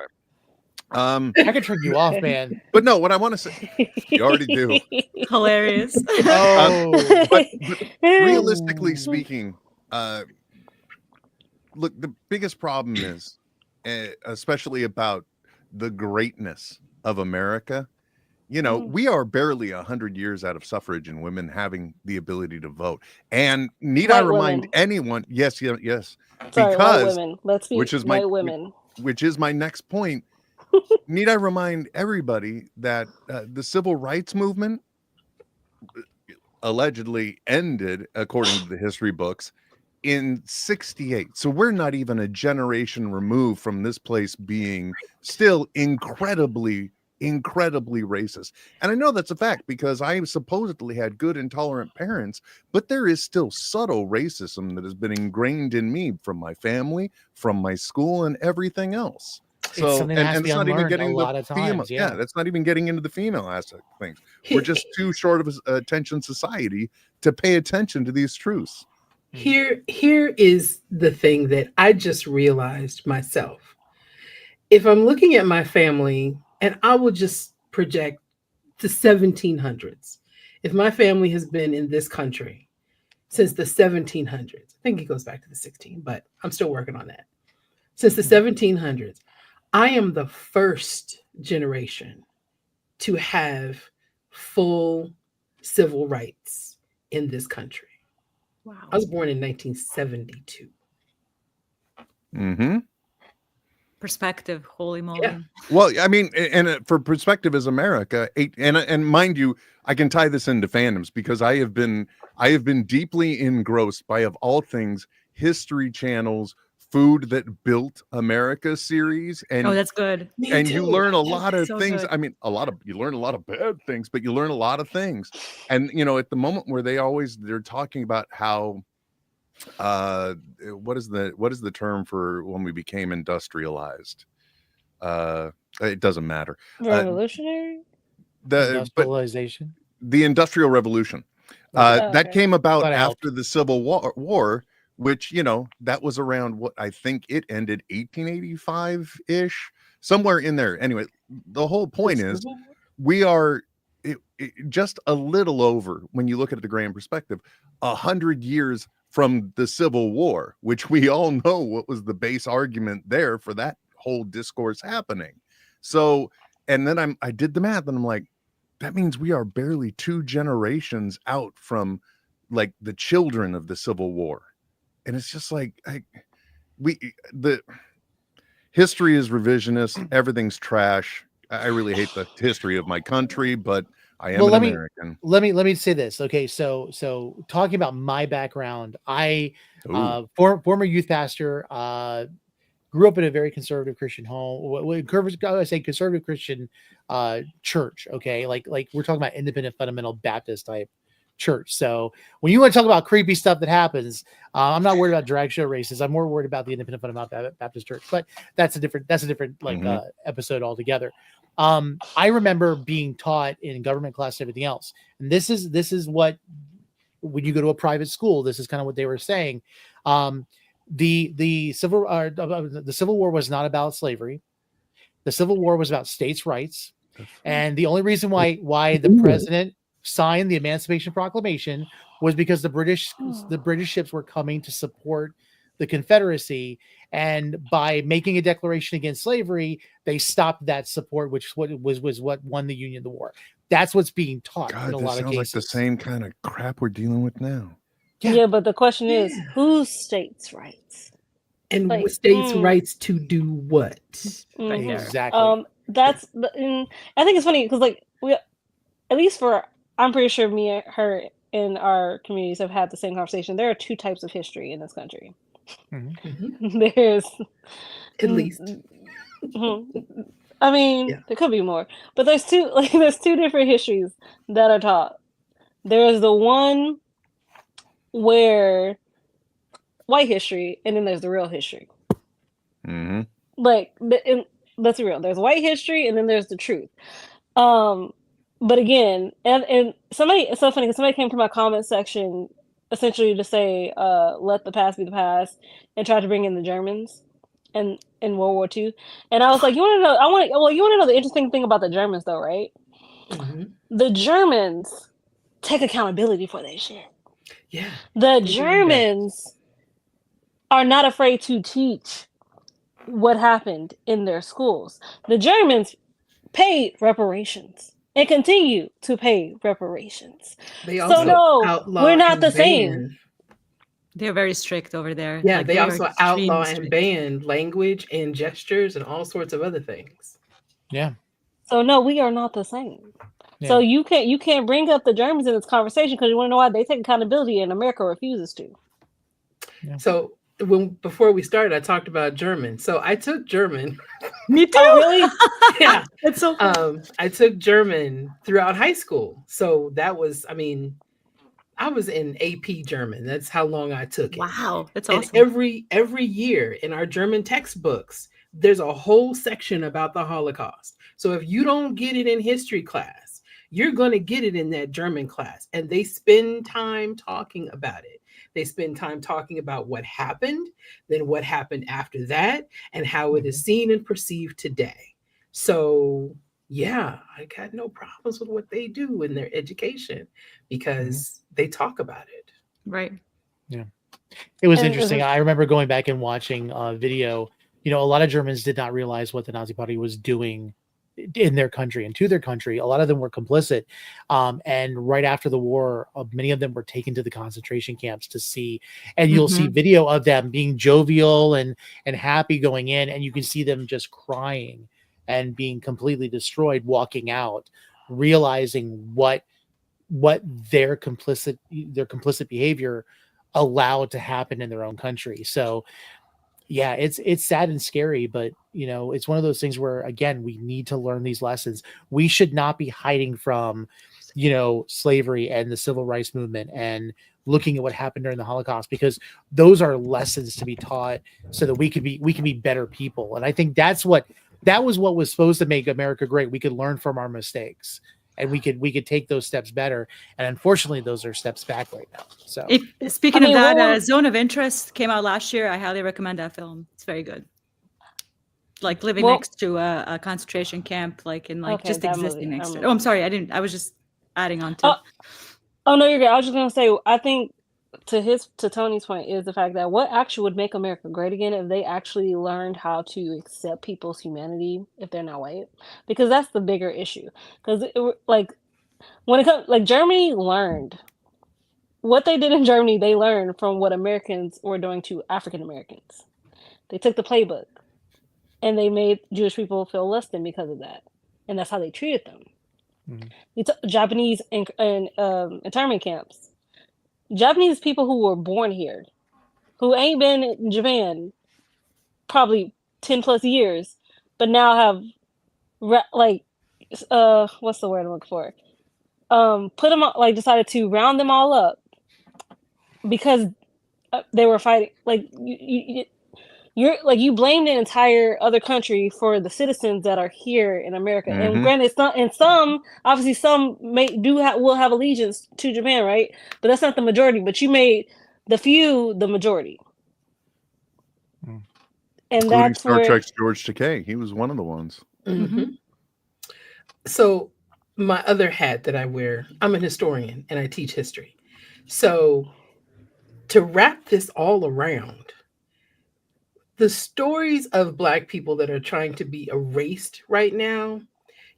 I could turn you off, man. But no, what I want to say, you already do. Hilarious. But realistically speaking, look, the biggest problem is, especially about the greatness of America. We are barely 100 years out of suffrage and women having the ability to vote. And need I remind anyone? Yes. Sorry, because white women. Let's be which is white women. Which is my next point. Need I remind everybody that the civil rights movement allegedly ended, according to the history books, in 1968. So we're not even a generation removed from this place being still incredibly racist. And I know that's a fact because I supposedly had good and tolerant parents, but there is still subtle racism that has been ingrained in me from my family, from my school, and everything else. So and it's not even getting a lot of times. Yeah, that's not even getting into the female aspect of things. We're just too short of attention society to pay attention to these truths. Here is the thing that I just realized myself. If I'm looking at my family, and I will just project to 1700s. If my family has been in this country since the 1700s, I think it goes back to the 16, but I'm still working on that. Since the 1700s, I am the first generation to have full civil rights in this country. Wow. I was born in 1972. Mm-hmm. Perspective, holy moly. Yeah. Well, I mean, and for perspective as America, and mind you, I can tie this into fandoms because I have been deeply engrossed by, of all things, History Channel's Food That Built America series. And that's good. And you learn a lot of things. Good. I mean, you learn a lot of bad things, but you learn a lot of things. And at the moment where they're talking about how what is the term for when we became industrialized? It doesn't matter. Revolutionary? Industrialization? The Industrial Revolution. That came about after the Civil War, which, that was around what I think it ended 1885-ish, somewhere in there. Anyway, the whole point is we are just a little over, when you look at the grand perspective, 100 years from the Civil War, which we all know what was the base argument there for that whole discourse happening. So, and then I did the math and I'm like, that means we are barely 2 generations out from like the children of the Civil War. And it's just like, the history is revisionist. Everything's trash. I really hate the history of my country, but I am an American. Let me say this. Okay, so talking about my background, I former youth pastor, grew up in a very conservative Christian home. I say conservative Christian church. Okay, like we're talking about independent fundamental Baptist type church. So when you want to talk about creepy stuff that happens, I'm not worried about drag show races. I'm more worried about the independent fundamental Baptist church. But that's a different episode altogether. I remember being taught in government class and everything else, and this is what, when you go to a private school, this is kind of what they were saying. The Civil War was not about slavery. The Civil War was about states' rights, and the only reason why the president signed the Emancipation Proclamation was because the British ships were coming to support the Confederacy, and by making a declaration against slavery, they stopped that support, which was what won the Union the war. That's what's being taught in a lot of cases. Like the same kind of crap we're dealing with now. Yeah, but the question is, whose states' rights? And like, states' rights to do what? Mm-hmm. Exactly. That's I think it's funny because, like, we, at least I'm pretty sure me, her, and our communities have had the same conversation. There are two types of history in this country. Mm-hmm. There's at least. I mean, there could be more, but there's two different histories that are taught. There's the one where white history, and then there's the real history. Mm-hmm. Like, that's real. There's white history, and then there's the truth. But again, and somebody, it's so funny because somebody came to my comment section essentially to say, let the past be the past, and try to bring in the Germans in World War II. And I was like, you want to know the interesting thing about the Germans though, right? Mm-hmm. The Germans take accountability for their shit. Yeah. The Germans are not afraid to teach what happened in their schools. The Germans paid reparations and continue to pay reparations. They also we're not the same. They're very strict over there. Yeah, like, they also outlaw and ban language and gestures and all sorts of other things. Yeah. So no, we are not the same. Yeah. So you can't bring up the Germans in this conversation because you want to know why they take accountability and America refuses to. Yeah. So before we started, I talked about German. So I took German. Me too. Oh, really? Yeah. It's so cool. I took German throughout high school. So that was, I mean, I was in AP German. That's how long I took it. Wow, that's awesome. And every year in our German textbooks, there's a whole section about the Holocaust. So if you don't get it in history class, you're going to get it in that German class. And they spend time talking about it. They spend time talking about what happened, then what happened after that, and how it is seen and perceived today. So yeah, I got no problems with what they do in their education because they talk about it. Right. Yeah. It was interesting. I remember going back and watching a video. You know, a lot of Germans did not realize what the Nazi Party was doing in their country and to their country. A lot of them were complicit. And right after the war, many of them were taken to the concentration camps to see, and you'll see video of them being jovial and happy going in, and you can see them just crying and being completely destroyed, walking out, realizing what their complicit behavior allowed to happen in their own country. So yeah, it's sad and scary, but you know, it's one of those things where, again, we need to learn these lessons. We should not be hiding from, you know, slavery and the civil rights movement and looking at what happened during the Holocaust, because those are lessons to be taught so that we can be better people. And I think that was what was supposed to make America great. We could learn from our mistakes, and we could take those steps better. And unfortunately, those are steps back right now. So speaking of that, Zone of Interest came out last year. I highly recommend that film. It's very good. Like living next to a concentration camp, like in like just existing next to it. Oh, I'm sorry. I was just adding on to. Oh no, you're good. I was just gonna say, I think to Tony's point is the fact that what actually would make America great again if they actually learned how to accept people's humanity if they're not white, because that's the bigger issue. Because like when it comes, like Germany learned what they did in Germany, they learned from what Americans were doing to African Americans. They took the playbook and they made Jewish people feel less than because of that. And that's how they treated them. Japanese in internment camps. Japanese people who were born here, who ain't been in Japan probably 10 plus years, but now have what's the word I'm looking for? Put them on, decided to round them all up because they were fighting. You blame the entire other country for the citizens that are here in America. And granted, it's not, and some will have allegiance to Japan, right? But that's not the majority. But you made the few the majority. And including that's Star where Trek's George Takei. He was one of the ones. So my other hat that I wear, I'm an historian and I teach history. So to wrap this all around, the stories of Black people that are trying to be erased right now,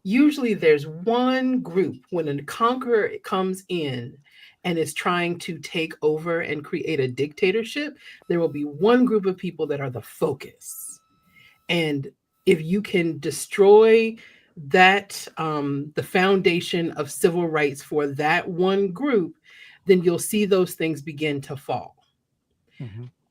usually there's one group when a conqueror comes in and is trying to take over and create a dictatorship, there will be one group of people that are the focus. And if you can destroy that, the foundation of civil rights for that one group, then you'll see those things begin to fall.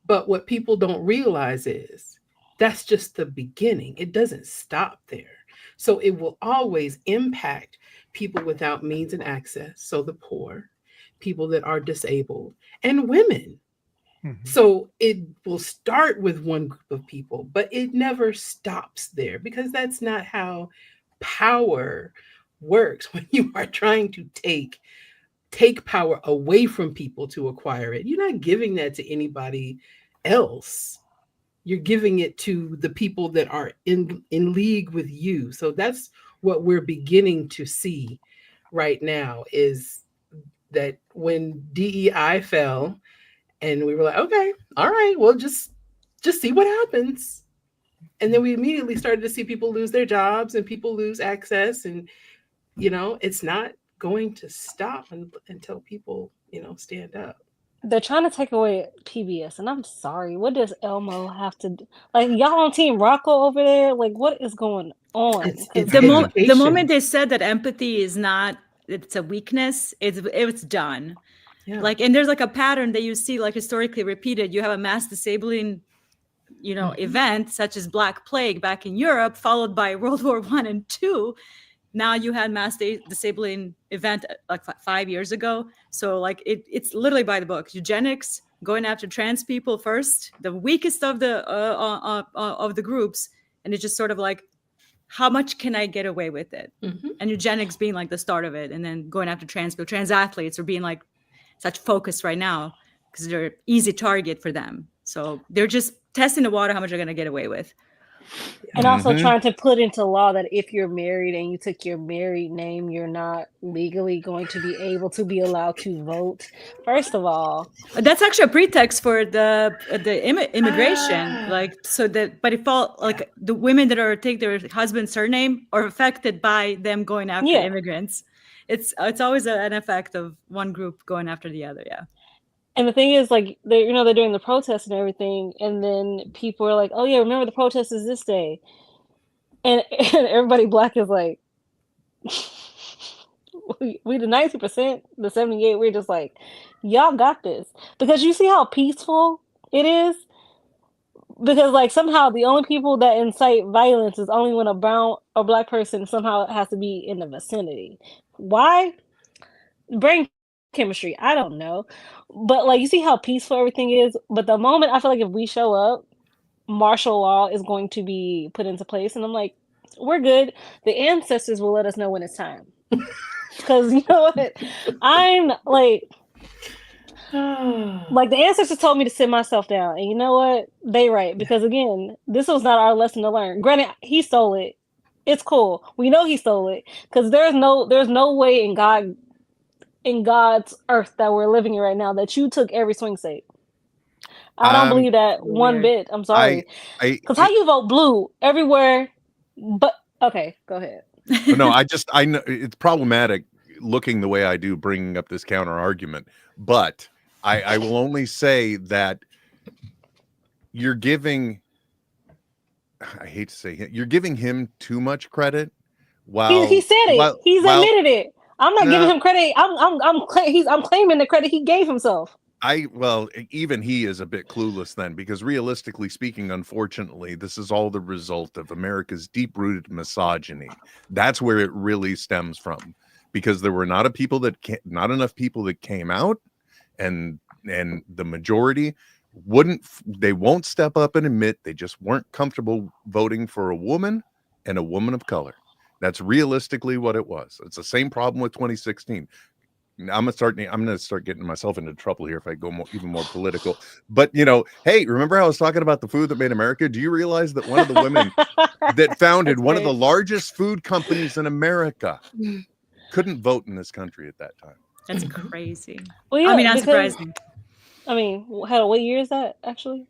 But what people don't realize is that's just the beginning. It doesn't stop there. So it will always impact people without means and access. So the poor, people that are disabled, and women. So it will start with one group of people, but it never stops there because that's not how power works. When you are trying to take power away from people to acquire it, you're not giving that to anybody else. You're giving it to the people that are in league with you. So that's what we're beginning to see right now, is that when DEI fell and we were like, okay, all right, well, just see what happens. And then we immediately started to see people lose their jobs and people lose access. And, it's not going to stop until people, stand up. they're trying to take away PBS, and I'm sorry. What does Elmo have to do? Like, y'all on Team Rocco over there? Like, what is going on? It's The moment they said that empathy is not, it's a weakness, it's done. Yeah. And there's a pattern that you see historically repeated. You have a mass disabling, event such as Black Plague back in Europe, followed by World War I and II. Now you had mass disabling event 5 years ago. So it's literally by the book. Eugenics, going after trans people first, the weakest of the groups, and it's just sort of how much can I get away with it? And eugenics being the start of it, and then going after trans people, trans athletes are being such focus right now because they're easy target for them. So they're just testing the water, how much they're going to get away with. And also trying to put into law that if you're married and you took your married name, you're not legally going to be able to be allowed to vote. First of all, that's actually a pretext for the immigration. But it felt the women that take their husband's surname are affected by them going after immigrants. It's always an effect of one group going after the other. Yeah. And the thing is, they're doing the protests and everything, and then people are like, "Oh yeah, remember the protest is this day," and everybody Black is like, "We the 90%, the 78%, we're just like, y'all got this," because you see how peaceful it is. Because somehow the only people that incite violence is only when a brown or Black person somehow has to be in the vicinity. Why? Brain chemistry, I don't know, but you see how peaceful everything is. But the moment I feel if we show up, martial law is going to be put into place, and I'm like, we're good. The ancestors will let us know when it's time, because you know what, I'm the ancestors told me to sit myself down, and you know what, they right, because again, this was not our lesson to learn. Granted, he stole it. It's cool. We know he stole it because there's no way in God's earth that we're living in right now that you took every swing state. I don't believe that one bit. I'm sorry. Because how you vote blue everywhere, but okay, go ahead. No, I know it's problematic looking the way I do, bringing up this counter argument, but I will only say that you're giving I hate to say you're giving him too much credit. He said it. He's admitted it. I'm not giving him credit. I'm claiming the credit he gave himself. Even he is a bit clueless then, because realistically speaking, unfortunately, this is all the result of America's deep-rooted misogyny. That's where it really stems from, because there were not enough people that came out, and the majority won't step up and admit they just weren't comfortable voting for a woman and a woman of color. That's realistically what it was. It's the same problem with 2016. I'm gonna start getting myself into trouble here if I go even more political. But hey, remember how I was talking about the food that made America? Do you realize that one of the women that founded one of the largest food companies in America couldn't vote in this country at that time? That's crazy. Well, yeah, I mean, not surprising. I mean, what year is that actually?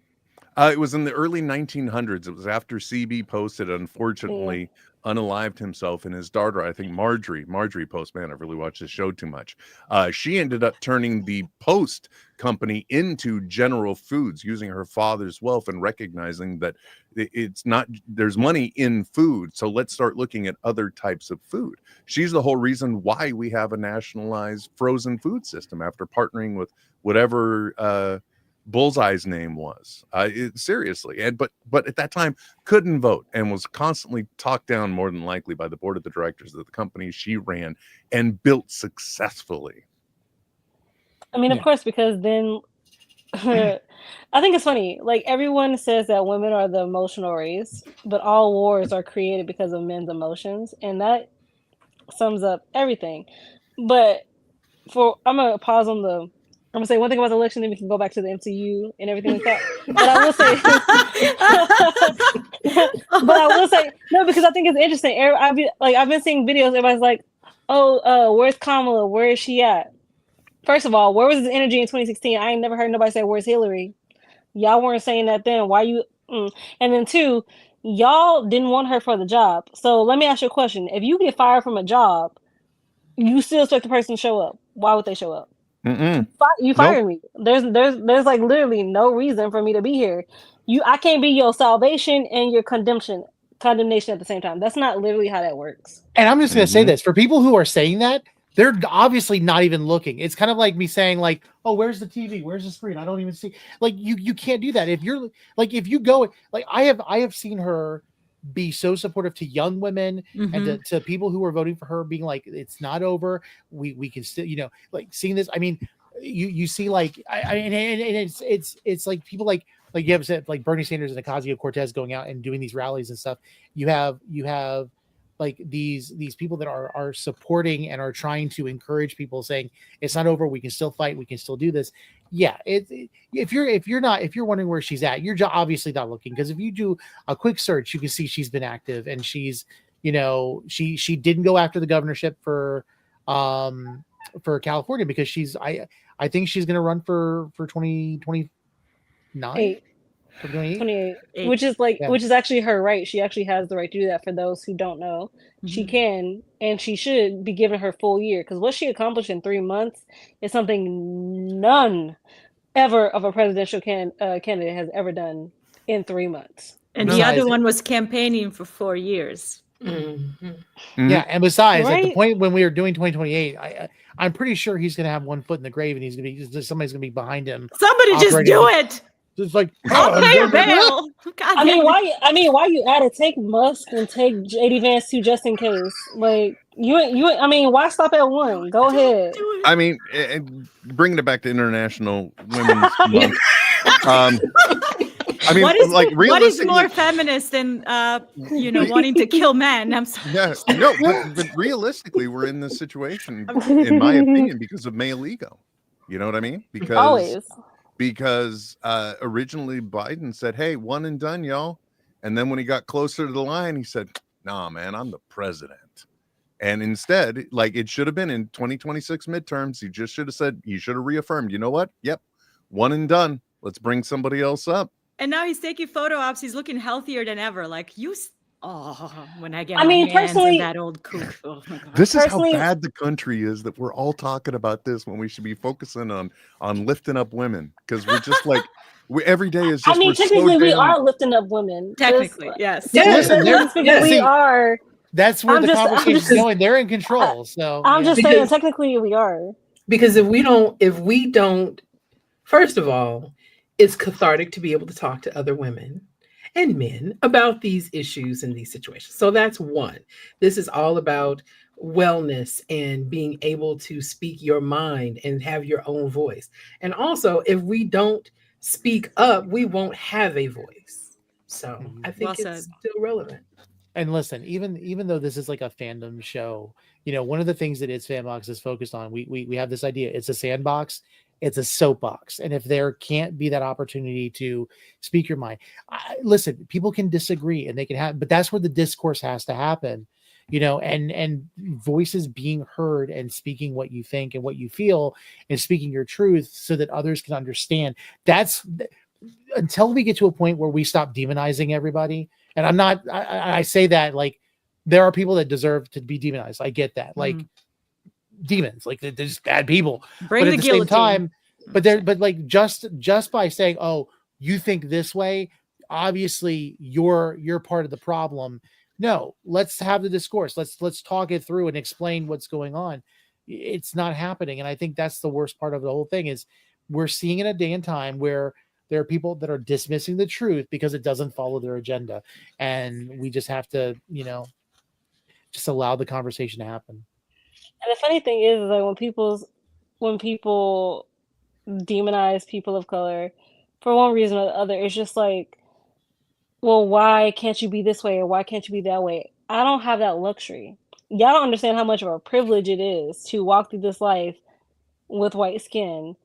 It was in the early 1900s. It was after CB Post had unfortunately unalived himself, and his daughter, I think Marjorie Post, man, I've really watched this show too much. She ended up turning the Post company into General Foods, using her father's wealth and recognizing that there's money in food, so let's start looking at other types of food. She's the whole reason why we have a nationalized frozen food system after partnering with whatever Bullseye's name was. Seriously, but at that time couldn't vote and was constantly talked down, more than likely, by the board of the directors of the company she ran and built successfully. I mean, of course, because then I think it's funny. Like, everyone says that women are the emotional race, but all wars are created because of men's emotions, and that sums up everything. But I'm gonna pause on the. I'm gonna say one thing about the election, then we can go back to the MCU and everything like that. But I will say, no, because I think it's interesting. I've been seeing videos. Everybody's like, "Oh, where's Kamala? Where is she at?" First of all, where was his energy in 2016? I ain't never heard nobody say, "Where's Hillary?" Y'all weren't saying that then. Why you? And then two, y'all didn't want her for the job. So let me ask you a question: if you get fired from a job, you still expect the person to show up. Why would they show up? You fired me. There's like literally no reason for me to be here. I can't be your salvation and your condemnation at the same time. That's not literally how that works. And I'm just going to say this, for people who are saying that, they're obviously not even looking. It's kind of like me saying, like, "Oh, where's the TV? Where's the screen? I don't even see." Like, you can't do that. If you're like, if you go, like, I have seen her be so supportive to young women and to people who are voting for her, being like, "It's not over. We can still," like, seeing this. I mean, you see, like, and it's like people like you have said, like Bernie Sanders and Ocasio-Cortez going out and doing these rallies and stuff. You have like these people that are supporting and are trying to encourage people, saying it's not over. We can still fight. We can still do this. Yeah. If you're wondering where she's at, you're obviously not looking, because if you do a quick search, you can see she's been active, and she's, she didn't go after the governorship for California, because I think she's going to run for 2029. 28, which is actually her right. She actually has the right to do that. For those who don't know, she can, and she should be given her full year, because what she accomplished in 3 months is something none ever of a presidential candidate has ever done in 3 months. And the other one was campaigning for 4 years. Yeah, and besides, at the point when we were doing 2028, I'm pretty sure he's going to have one foot in the grave, and somebody's going to be behind him. Somebody just do it. It's like, I'll pay your bail. I mean, why you added take Musk and take JD Vance too, just in case? Like, I mean, why stop at one? Go ahead. I mean, bringing it back to International Women's Month. I mean, what is more feminist than wanting to kill men? I'm sorry. Yes, no, but realistically, we're in this situation, in my opinion, because of male ego. You know what I mean? Because originally Biden said, "Hey, one and done, y'all," and then when he got closer to the line, he said, "Nah, man, I'm the president." And instead, like, it should have been in 2026 midterms, he just should have said, he should have reaffirmed, "You know what? Yep, one and done. Let's bring somebody else up." And now he's taking photo ops. He's looking healthier than ever. Like, you Oh, when I get I my mean, hands personally- on that old cook. Oh my god. This is how Personally- bad the country is that we're all talking about this when we should be focusing on lifting up women, because we're just like every day is just I mean, we're so technically, we damn- are lifting up women. Technically, yes. Yeah. Listen, they're- we see, are. That's where I'm the just- I'm conversation's just- going. They're in control. So I'm yeah. just saying, Because- technically, we are. Because if we don't, first of all, it's cathartic to be able to talk to other women and men about these issues and these situations. So that's one. This is all about wellness and being able to speak your mind and have your own voice. And also, if we don't speak up, we won't have a voice. So I think Well it's said. still relevant. And listen, even though this is like a fandom show, one of the things that It's FanBox is focused on, we have this idea. It's a sandbox, it's a soapbox, and if there can't be that opportunity to speak your mind, listen, people can disagree and they can have, but that's where the discourse has to happen, and voices being heard and speaking what you think and what you feel and speaking your truth so that others can understand. That's until we get to a point where we stop demonizing everybody. And I say that like there are people that deserve to be demonized. I get that. Like demons, like they're just bad people. Bring But the at the guillotine. same time, but like just by saying, oh, you think this way, obviously you're part of the problem. No, let's have the discourse. Let's talk it through and explain what's going on. It's not happening. And I think that's the worst part of the whole thing is we're seeing in a day and time where there are people that are dismissing the truth because it doesn't follow their agenda. And we just have to, just allow the conversation to happen. And the funny thing is like when people demonize people of color for one reason or the other, it's just like, well, why can't you be this way or why can't you be that way? I don't have that luxury. Y'all don't understand how much of a privilege it is to walk through this life with white skin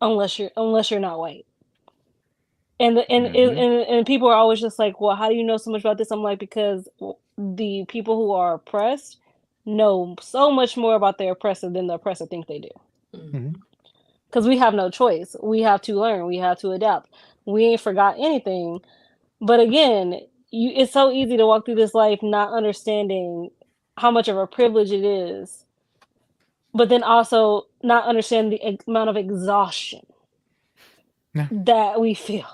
unless you're not white. And and people are always just like, well, how do you know so much about this? I'm like, because the people who are oppressed know so much more about their oppressor than the oppressor think they do. Mhm. Because we have no choice. We have to learn. We have to adapt. We ain't forgot anything. But again, it's so easy to walk through this life not understanding how much of a privilege it is, but then also not understand the amount of exhaustion Yeah. that we feel.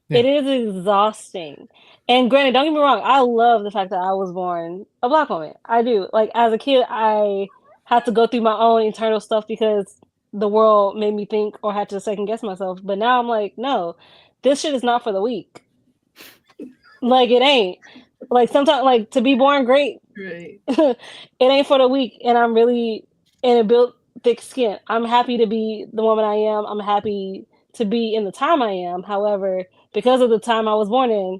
Yeah. It is exhausting. And granted, don't get me wrong, I love the fact that I was born a Black woman. I do. Like, as a kid, I had to go through my own internal stuff because the world made me think or had to second guess myself. But now I'm like, no, this shit is not for the weak. Like, it ain't. Like, sometimes, like, to be born great, Right. it ain't for the weak. And I'm really in a built thick skin. I'm happy to be the woman I am. I'm happy to be in the time I am. However, because of the time I was born in,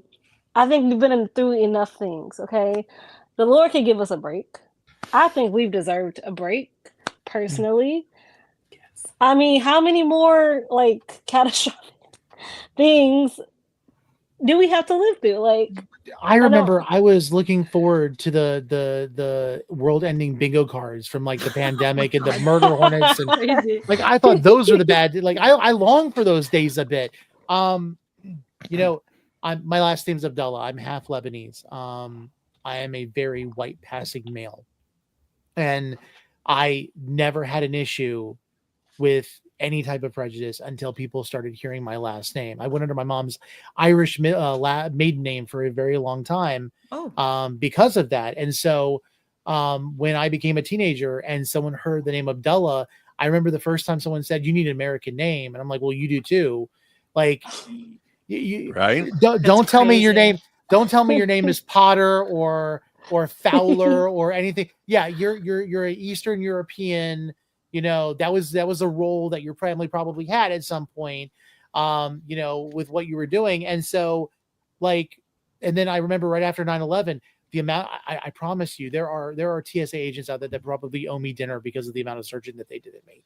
I think we've been through enough things, okay? The Lord can give us a break. I think we've deserved a break, personally. Yes. I mean, how many more, like, catastrophic things do we have to live through? Like, I remember I was looking forward to the world-ending bingo cards from like the pandemic and the murder hornets and Crazy. like I thought those were the bad. Like I long for those days a bit. My last name's Abdullah. I'm half Lebanese. I am a very white passing male, and I never had an issue with any type of prejudice until people started hearing my last name. I went under my mom's Irish maiden name for a very long time because of that. And so when I became a teenager and someone heard the name Abdullah, I remember the first time someone said, "You need an American name." And I'm like, "Well, you do too." Like, right? Don't tell me your crazy. name. Don't tell me your name is Potter or Fowler or anything. Yeah, you're an Eastern European. That was a role that your family probably had at some point, with what you were doing. And so and then I remember right after 9/11, the amount, I promise you, there are TSA agents out there that probably owe me dinner because of the amount of searching that they did at me.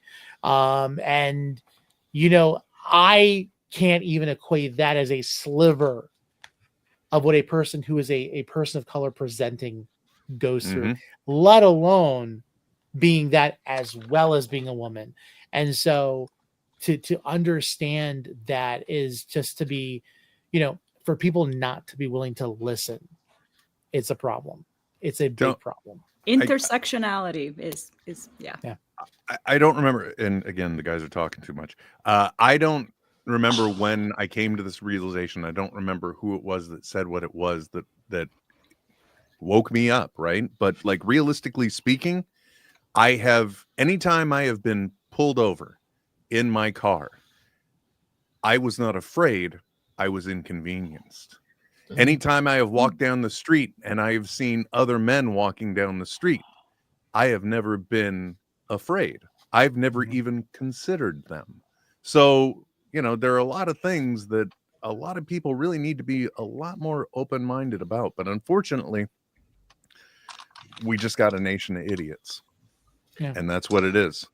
I can't even equate that as a sliver of what a person who is a person of color presenting goes through, let alone being that as well as being a woman. And so to understand that is just to be, for people not to be willing to listen, it's a problem. It's a big problem. Intersectionality is yeah. I don't remember, and again, the guys are talking too much. I don't remember when I came to this realization. I don't remember who it was that said what it was that woke me up, right? But like realistically speaking, anytime I have been pulled over in my car, I was not afraid, I was inconvenienced. Anytime I have walked down the street and I have seen other men walking down the street, I have never been afraid. I've never even considered them. So, there are a lot of things that a lot of people really need to be a lot more open-minded about. But unfortunately, we just got a nation of idiots. Yeah. And that's what it is.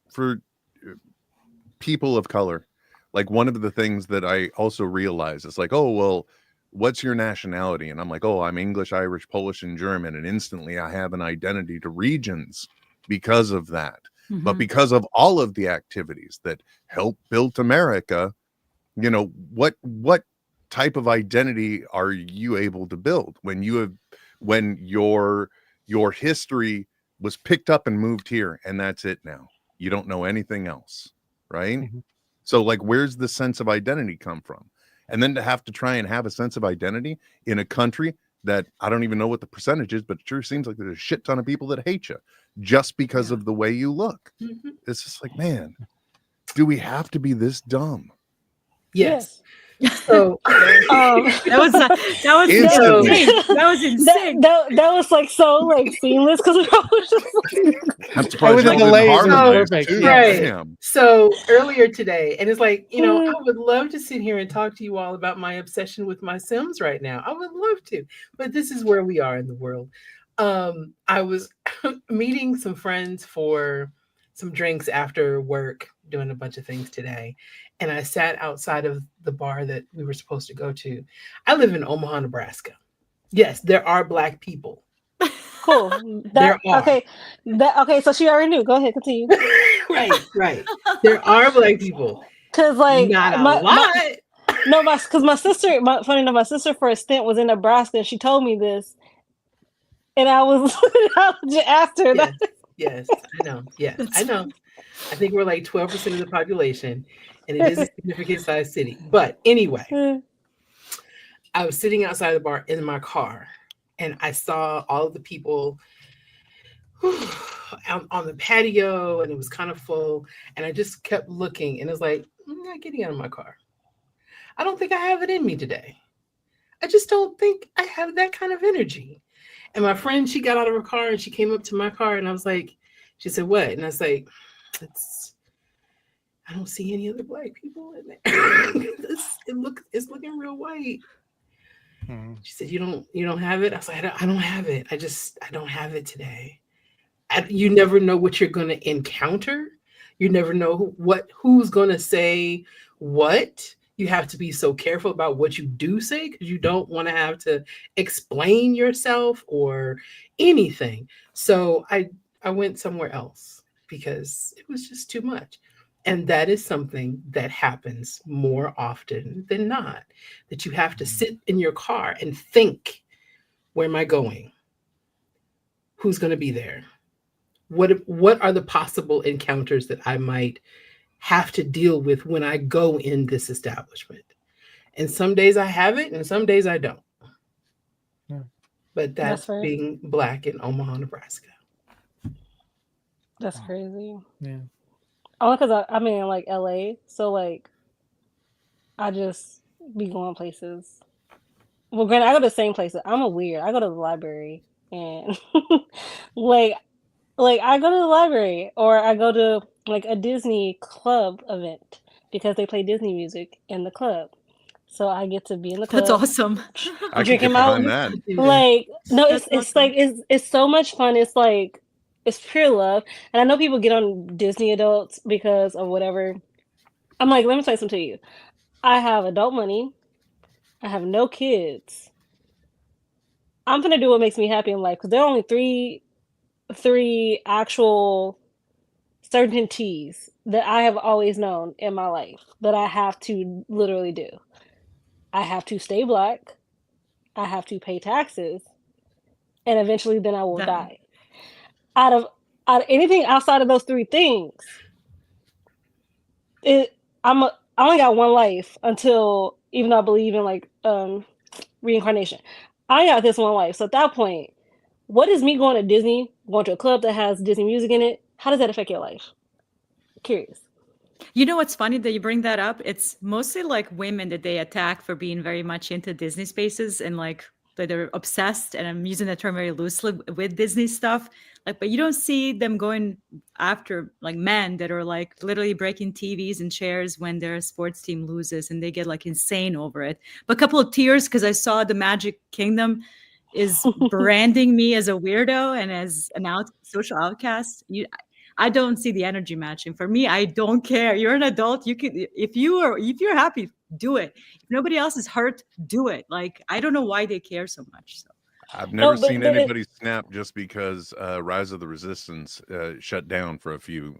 For people of color, like one of the things that I also realize is like, oh, well, what's your nationality? And I'm like, oh, I'm English, Irish, Polish, and German. And instantly I have an identity to regions because of that. Mm-hmm. But because of all of the activities that help build America, what type of identity are you able to build when your history was picked up and moved here and that's it now? You don't know anything else, right? Mm-hmm. So like, where's the sense of identity come from? And then to have to try and have a sense of identity in a country that I don't even know what the percentage is, but it sure seems like there's a shit ton of people that hate you just because of the way you look. Mm-hmm. It's just like, man, do we have to be this dumb? Yes. So that was Instantly. insane. That was insane. That was like so like seamless because I was just like, I'm surprised with the y'all didn't delays, it was harmonize perfect. too. Right. Damn. So earlier today, and it's like, I would love to sit here and talk to you all about my obsession with my Sims right now. I would love to, but this is where we are in the world. I was meeting some friends for some drinks after work, doing a bunch of things today. And I sat outside of the bar that we were supposed to go to. I live in Omaha, Nebraska. Yes, there are Black people. cool. There are. Okay, so she already knew. Go ahead, continue. Right. There are Black people. Because like not a lot. Because my sister, funny enough, my sister for a stint was in Nebraska, and she told me this, and I was just asked her that. Yes, I know. Yes, I know. I think we're like 12% of the population, and it is a significant sized city. But anyway, I was sitting outside the bar in my car, and I saw all of the people on the patio, and it was kind of full. And I just kept looking, and it was like, I'm not getting out of my car. I don't think I have it in me today. I just don't think I have that kind of energy. And my friend, she got out of her car and she came up to my car, and I was like, she said, what? And I was like, I don't see any other Black people in there. It's looking real white. She said, you don't have it? I was like, I don't have it. I don't have it today. You never know what you're going to encounter. You never know who's going to say what. You have to be so careful about what you do say, because you don't want to have to explain yourself or anything. So I went somewhere else because it was just too much. And that is something that happens more often than not, that you have to sit in your car and think, where am I going? Who's going to be there? What are the possible encounters that I might have to deal with when I go in this establishment? And some days I have it and some days I don't. Yeah. But that's being Black in Omaha, Nebraska. That's crazy. Yeah. Only because I'm in like LA, so like I just be going places. Well, granted, I go to the same places. I'm a weird. I go to the library and like I go to the library, or I go to like a Disney club event because they play Disney music in the club. So I get to be in the club. That's awesome. I can get behind that. Like, no, That's it's awesome. like it's so much fun. It's like it's pure love. And I know people get on Disney adults because of whatever. I'm like, let me say something to you. I have adult money. I have no kids. I'm gonna do what makes me happy in life, because there are only three actual certainties that I have always known in my life that I have to literally do. I have to stay black, I have to pay taxes, and eventually then I will That- die. Out of anything outside of those three things, I only got one life until, even though I believe in like reincarnation, I got this one life. So at that point, what is me going to Disney, going to a club that has Disney music in it? How does that affect your life? Curious. You know what's funny that you bring that up? It's mostly like women that they attack for being very much into Disney spaces and like that they're obsessed, and I'm using that term very loosely, with Disney stuff. Like, but you don't see them going after like men that are like literally breaking TVs and chairs when their sports team loses and they get like insane over it. But a couple of tears because I saw the Magic Kingdom is branding me as a weirdo and as an social outcast. I don't see the energy matching. For me, I don't care. You're an adult. You can, if you're happy, do it. If nobody else is hurt, do it. Like, I don't know why they care so much. So I've never seen anybody snap just because Rise of the Resistance shut down for a few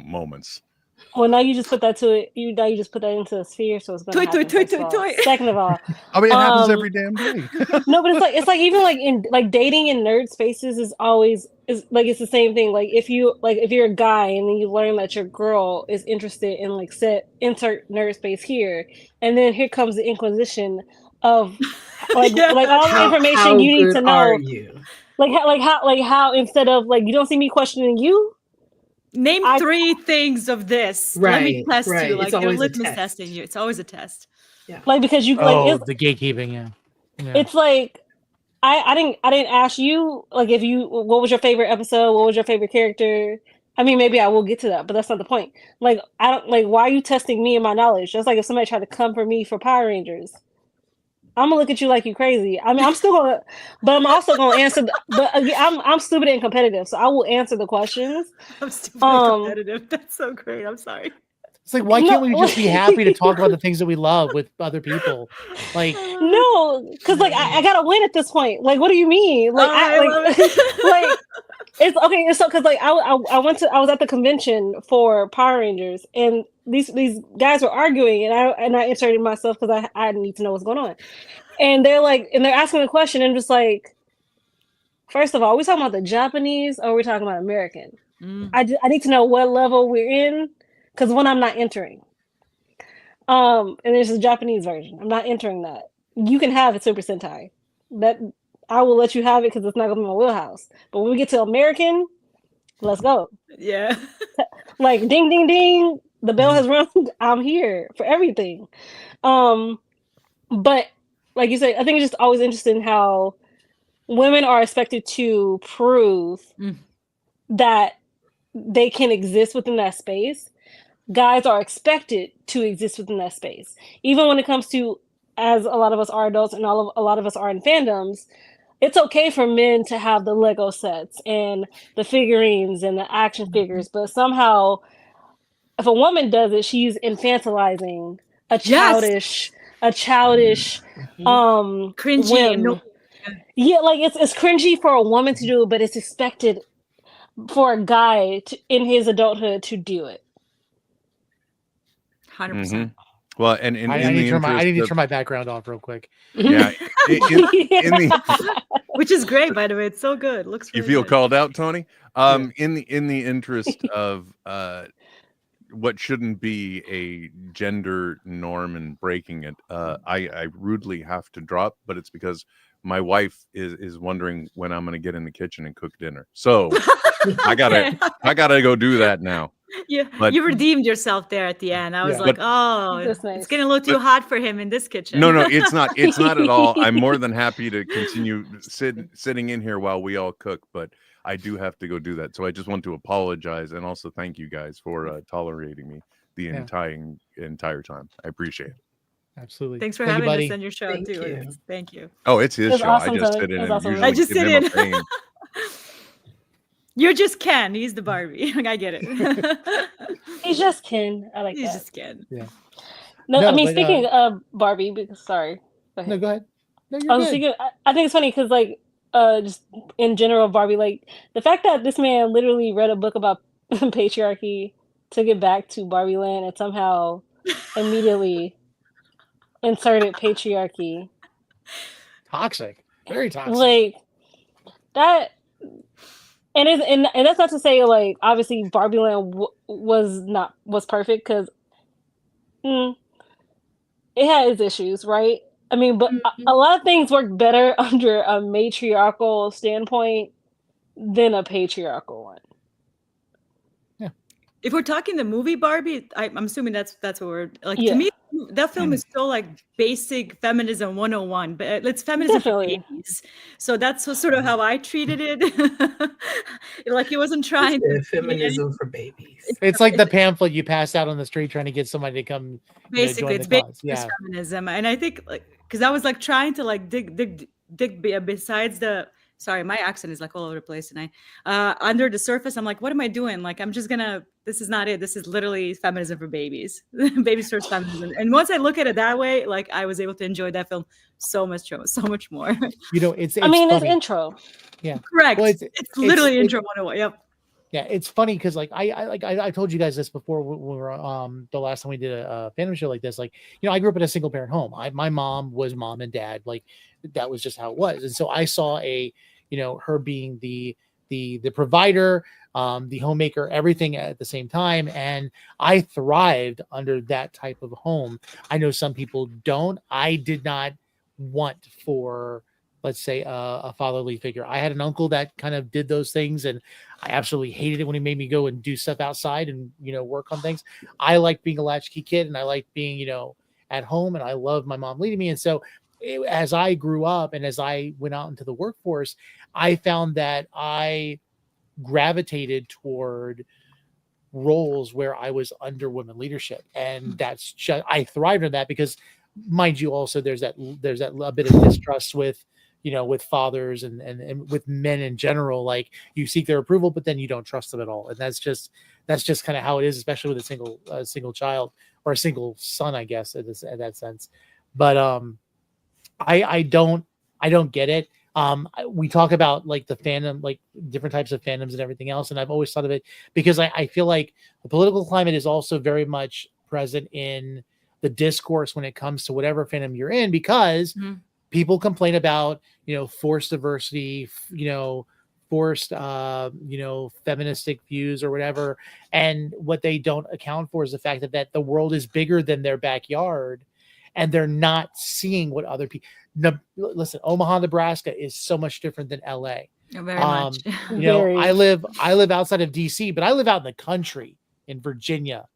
moments. Well, now you just put that to it. Now you just put that into a sphere, so it's going to happen. First of all. Second of all, I mean, it happens every damn day. No, but it's like even like in like dating in nerd spaces is like it's the same thing. Like if you're a guy and then you learn that your girl is interested in like insert nerd space here, and then here comes the Inquisition of like all the information you need to know. Are you? Like how instead of like you don't see me questioning you. Name 3 things of this. Let me test you. Like they're litmus testing you. It's always a test. Yeah. Like because you the gatekeeping, yeah. It's like I didn't ask you like what was your favorite episode? What was your favorite character? I mean, maybe I will get to that, but that's not the point. Like I don't like why are you testing me and my knowledge? Just like if somebody tried to come for me for Power Rangers. I'm gonna look at you like you crazy. I mean, I'm still gonna, but I'm also gonna answer. But again, I'm stupid and competitive, so I will answer the questions. I'm stupid and competitive. That's so great. I'm sorry. It's like, why can't we just be happy to talk about the things that we love with other people? Like, no, because like I gotta win at this point. Like, what do you mean? Like, like it's okay. So because like I was at the convention for Power Rangers, and these guys were arguing, and I inserted myself because I need to know what's going on. And they're asking a question, and just like, first of all, are we talking about the Japanese or are we talking about American? I need to know what level we're in. Because one, I'm not entering. And there's a Japanese version. I'm not entering that. You can have it Super Sentai. That I will let you have it because it's not gonna be my wheelhouse. But when we get to American, let's go. Yeah. Like ding ding ding, the bell has rung. I'm here for everything. But like you said, I think it's just always interesting how women are expected to prove that they can exist within that space. Guys are expected to exist within that space. Even when it comes to, as a lot of us are adults and a lot of us are in fandoms, it's okay for men to have the Lego sets and the figurines and the action figures, but somehow if a woman does it, she's infantilizing a childish cringy. Whim. Yeah, like it's cringy for a woman to do it, but it's expected for a guy in his adulthood to do it. 100%. Well, and I need to turn my background off real quick. Yeah, which is great, by the way. It's so good. Looks. Really you feel good. called out, Tony? In the interest of what shouldn't be a gender norm and breaking it, I rudely have to drop, but it's because my wife is wondering when I'm going to get in the kitchen and cook dinner. So I gotta go do that now. Yeah, but, you redeemed yourself there at the end. I was like, it's getting a little too hot for him in this kitchen. No, it's not. It's not at all. I'm more than happy to continue sitting in here while we all cook, but I do have to go do that. So I just want to apologize and also thank you guys for tolerating me the entire time. I appreciate it. Absolutely. Thanks for having us on your show too. Thank you. Oh, it's his show. Awesome, I just sit in and usually I just sit in. pain. You're just Ken. He's the Barbie. I get it. He's just Ken. I like He's that. just Ken. Yeah. No, I mean, speaking of Barbie, sorry. Go ahead. No, go ahead. No, I was thinking, I think it's funny because, like, just in general, Barbie, like, the fact that this man literally read a book about patriarchy, took it back to Barbie Land, and somehow immediately inserted patriarchy. Toxic, very toxic. Like that, and that's not to say like obviously Barbie Land was perfect because it had its issues, right? I mean, but a lot of things work better under a matriarchal standpoint than a patriarchal one. If we're talking the movie Barbie, I'm assuming that's what we're like. Yeah. To me, that film is so like basic feminism 101, but it's feminism for Definitely. babies. So that's sort of how I treated it. Like he wasn't trying to be feminism for babies. It's like the pamphlet you pass out on the street trying to get somebody to come. Basically, join it's the cause. basic feminism, and I think like because I was like trying to like dig besides the. Sorry, my accent is like all over the place tonight. Under the surface, I'm like, what am I doing? Like, I'm just gonna. This is not it. This is literally feminism for babies. Babies first feminism. And once I look at it that way, like I was able to enjoy that film so much more. It's. I mean, funny. it's intro. Yeah, correct. Well, it's literally intro 101. Yep. Yeah, it's funny because like I told you guys this before when we were the last time we did a fandom show like this. Like, I grew up in a single parent home. My mom was mom and dad. Like that was just how it was. And so I saw her being the provider, the homemaker, everything at the same time. And I thrived under that type of home. I know some people don't. I did not want for, let's say, a fatherly figure. I had an uncle that kind of did those things, and I absolutely hated it when he made me go and do stuff outside and, work on things. I liked being a latchkey kid, and I liked being, at home, and I loved my mom leading me. And so as I grew up and as I went out into the workforce, I found that I gravitated toward roles where I was under women leadership. And that's just, I thrived on that because, mind you, also there's that a bit of distrust with, with fathers and with men in general. Like you seek their approval, but then you don't trust them at all. And that's just kind of how it is, especially with a single child or a single son, I guess, in that sense. But I don't get it. We talk about like the fandom, like different types of fandoms and everything else. And I've always thought of it because I feel like the political climate is also very much present in the discourse when it comes to whatever fandom you're in, because people complain about, forced diversity, forced, feministic views or whatever. And what they don't account for is the fact that the world is bigger than their backyard. And they're not seeing what other people. Listen, Omaha, Nebraska is so much different than LA. Very much. I live outside of DC, but I live out in the country in Virginia.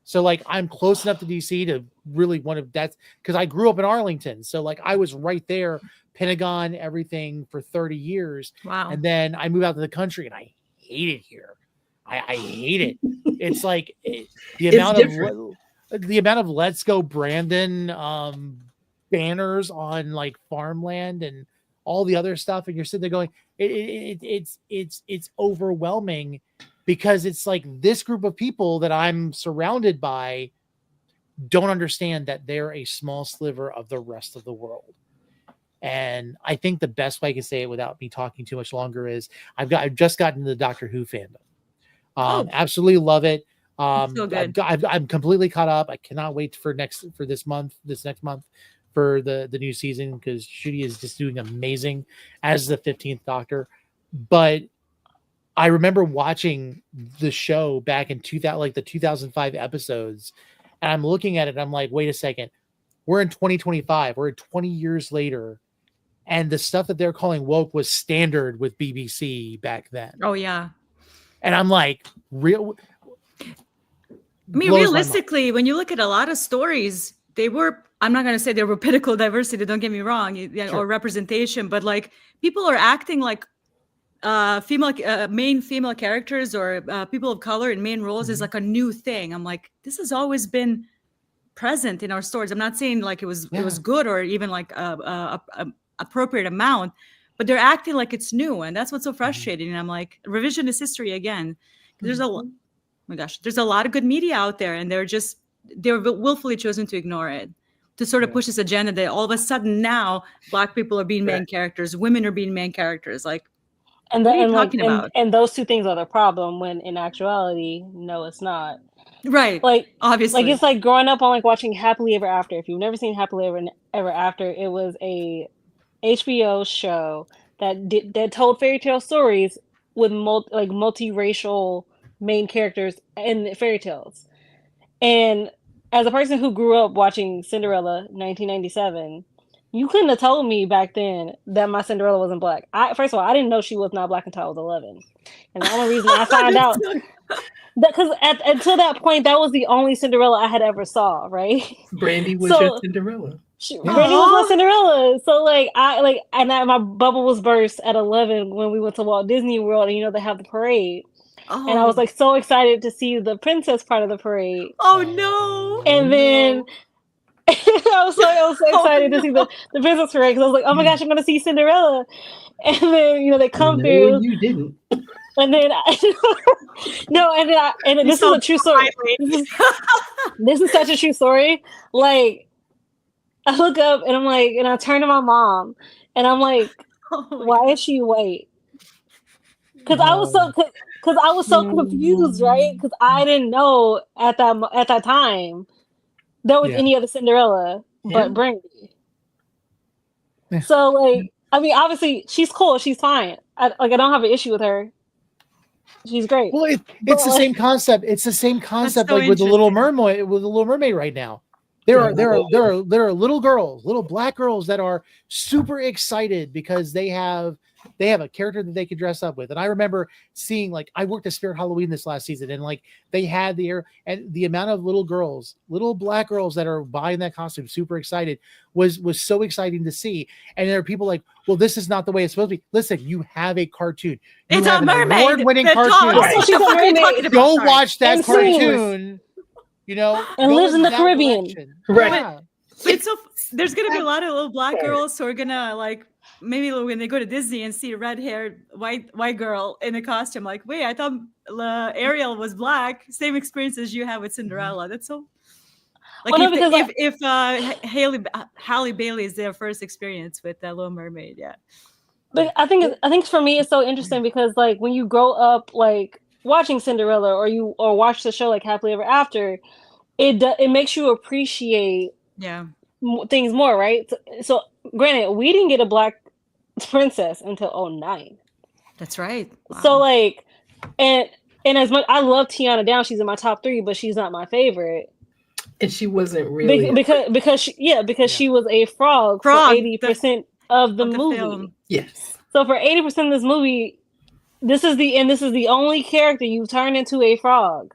So like I'm close enough to DC to really that's because I grew up in Arlington. So like I was right there, Pentagon, everything for 30 years. Wow. And then I moved out to the country and I hate it here. I hate it. It's like the amount of Let's Go Brandon banners on like farmland and all the other stuff, and you're sitting there going, it's overwhelming, because it's like this group of people that I'm surrounded by don't understand that they're a small sliver of the rest of the world. And I think the best way I can say it without me talking too much longer is I've just gotten into the Doctor Who fandom. Absolutely love it. So good. I'm completely caught up. I cannot wait for this next month for the new season, because Judy is just doing amazing as the 15th Doctor. But I remember watching the show back in 2000, like the 2005 episodes, and I'm looking at it and I'm like, wait a second, we're in 2025, we're 20 years later, and the stuff that they're calling woke was standard with BBC back then. Oh yeah. And I'm like, I mean, realistically, when you look at a lot of stories, I'm not going to say they were political diversity, don't get me wrong, Sure. or representation, but like people are acting like main female characters or people of color in main roles is like a new thing. I'm like, this has always been present in our stories. I'm not saying like it was good or even like a appropriate amount, but they're acting like it's new, and that's what's so frustrating. And I'm like, revisionist history again. There's there's a lot of good media out there, and they're willfully chosen to ignore it, to sort of push this agenda that all of a sudden now Black people are being main characters, women are being main characters. Like, And What are you and like talking about? and those two things are the problem. When in actuality, no, it's not. Right. Like Obviously. it's like growing up on like watching Happily Ever After. If you've never seen Happily Ever After, it was a HBO show that told fairy tale stories with multiracial main characters in fairy tales. And as a person who grew up watching Cinderella 1997, you couldn't have told me back then that my Cinderella wasn't black. First of all, I didn't know she was not black until I was 11. And the only reason I found out because until that point, that was the only Cinderella I had ever saw, right? Brandy was your So Cinderella. Brandy was my Aw. Cinderella. So my bubble was burst at 11 when we went to Walt Disney World, and they have the parade, and I was Oh. like so excited to see the princess part of the parade, Oh no. and then I was so excited to see the princess parade because I was like, oh my gosh, I'm gonna see Cinderella, and then they come No, through. you didn't. And then this is a true story. This is such a true story. Like, I look up and I'm like, and I turn to my mom and I'm like, why is she white? Because I was so confused, right? Because I didn't know at that time there was any other Cinderella but Brandy. Yeah. So like, I mean, obviously she's cool, she's fine. I don't have an issue with her. She's great. Well, it's the same concept. It's the same concept so like with the Little interesting. Mermaid. With the Little Mermaid right now, there are little girls, little black girls that are super excited because they have a character that they could dress up with. And I remember seeing, like, I worked at Spirit Halloween this last season, and like they had the amount of little black girls that are buying that costume, super excited, was so exciting to see. And there are people like, well, this is not the way it's supposed to be. Listen, you have a cartoon. You It's have a an mermaid. award-winning that cartoon. talks. Right. What She's the a fuck are you mermaid. talking about? Go Sorry. watch that And sings. cartoon. And Go lives in the that Caribbean. direction. Right. Yeah. But so there's gonna be a lot of little black girls who are gonna like maybe when they go to Disney and see a red-haired white girl in a costume, like, wait, I thought Ariel was black. Same experience as you have with Cinderella. That's so. Like Well, no, if Halle Bailey is their first experience with the Little Mermaid, yeah. But I think for me it's so interesting because like when you grow up like watching Cinderella or watch the show like Happily Ever After, it makes you appreciate things more, right? So granted, we didn't get a black princess until 2009. That's right. Wow. So like, and as much I love Tiana Down, she's in my top 3, but she's not my favorite. And she wasn't really because she was a frog for 80% of the movie. Film. Yes. So for 80% of this movie, this is the only character you turn into a frog.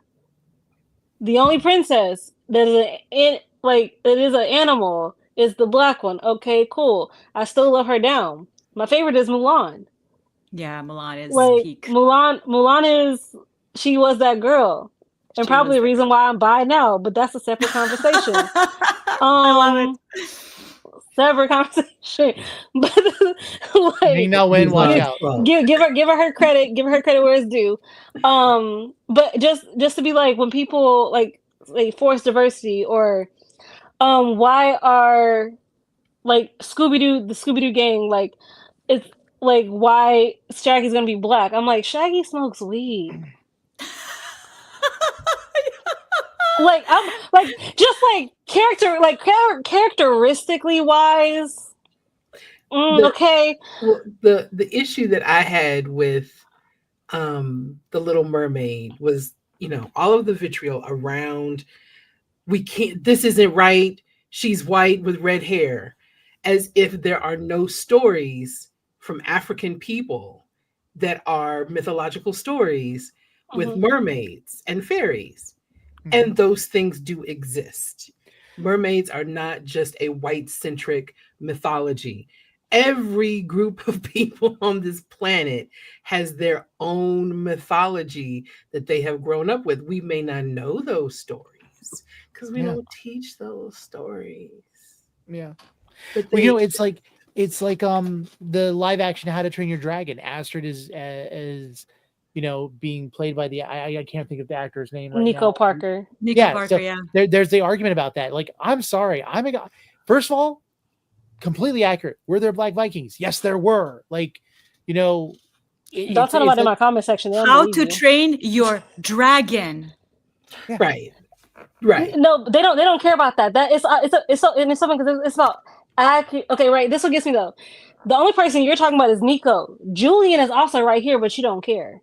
The only princess that is an animal is the black one. Okay, cool. I still love her down. My favorite is Mulan. Yeah, Mulan is like peak. Mulan she was that girl. And probably the reason why I'm bi now, but that's a separate conversation. I love it. Separate conversation. But Hey, now win, watch out. Give her credit. Give her credit where it's due. But just to be like when people like force diversity or why are like the Scooby-Doo gang like it's like why Shaggy's gonna be black? I'm like, Shaggy smokes weed. Like I'm like just like characteristically wise. Okay. Well, the issue that I had with the Little Mermaid was, all of the vitriol around this isn't right. She's white with red hair, as if there are no stories from African people that are mythological stories with mermaids and fairies. And those things do exist. Mermaids are not just a white-centric mythology. Every group of people on this planet has their own mythology that they have grown up with. We may not know those stories because we don't teach those stories. Yeah. But it's like the live action How to Train Your Dragon. Astrid is being played by I can't think of the actor's name right Nico now. Parker. There's the argument about that. Like, I'm sorry. First of all, completely accurate. Were there Black Vikings? Yes, there were. Like, Don't tell them about it in my comment section. They don't How believe to you. Train Your Dragon. Right. Right. No, they don't care about that. That it's something because it's about okay, right. This what gets me though. The only person you're talking about is Nico. Julian is also right here, but you don't care.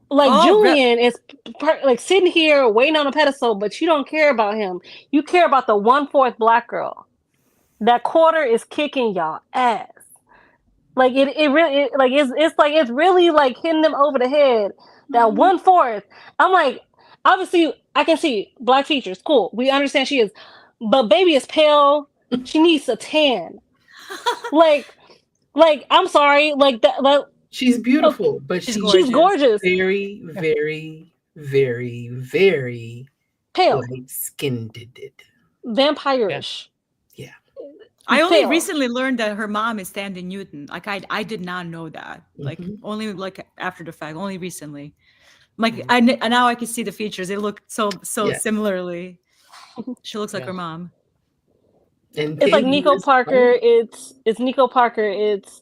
Like Julian is like sitting here waiting on a pedestal, but you don't care about him. You care about the 1/4 black girl. That quarter is kicking y'all ass. Like it really like it's really like hitting them over the head. That 1/4. I'm like, obviously I can see black features. Cool. We understand she is, but baby is pale. She needs a tan. like I'm sorry. Like that. She's beautiful, but she's gorgeous. Very, very, very, very pale, light-skinned. Vampire-ish. Yeah. I only recently learned that her mom is Sandy Newton. Like I did not know that. Like only like after the fact, only recently. Like now I can see the features. They look so similarly. She looks like her mom. And it's like Nico Parker. It's Nico Parker. It's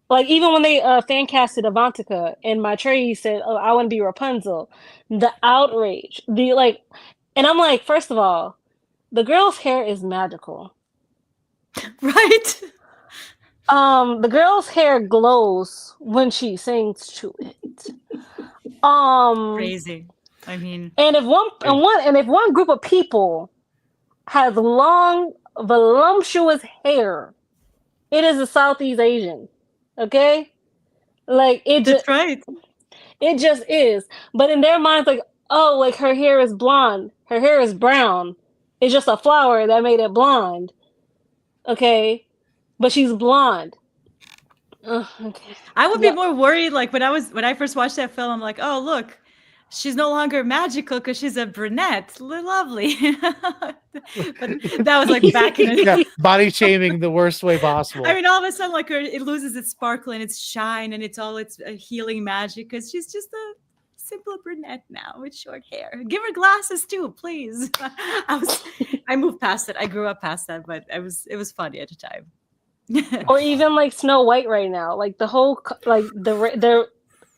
like even when they fan casted Avantika and my trade said, "Oh, I want to be Rapunzel." The outrage, and I'm like, first of all, the girl's hair is magical. Right. The girl's hair glows when she sings to it. Crazy. I mean, and if one group of people has long, voluptuous hair, it is the Southeast Asian. Okay, like that's right. It just is. But in their minds, like, oh, like her hair is blonde, her hair is brown. It's just a flower that made it blonde. Okay, but she's blonde. Okay. I would be more worried, like when I first watched that film, I'm like, oh look, she's no longer magical because she's a brunette. Lovely. But that was like back in the body shaming the worst way possible. I mean, all of a sudden, like it loses its sparkle and its shine and it's all its healing magic because she's just a simple brunette now with short hair. Give her glasses too, please. I moved past it. I grew up past that, but it was funny at the time. Or even like Snow White right now, like the whole like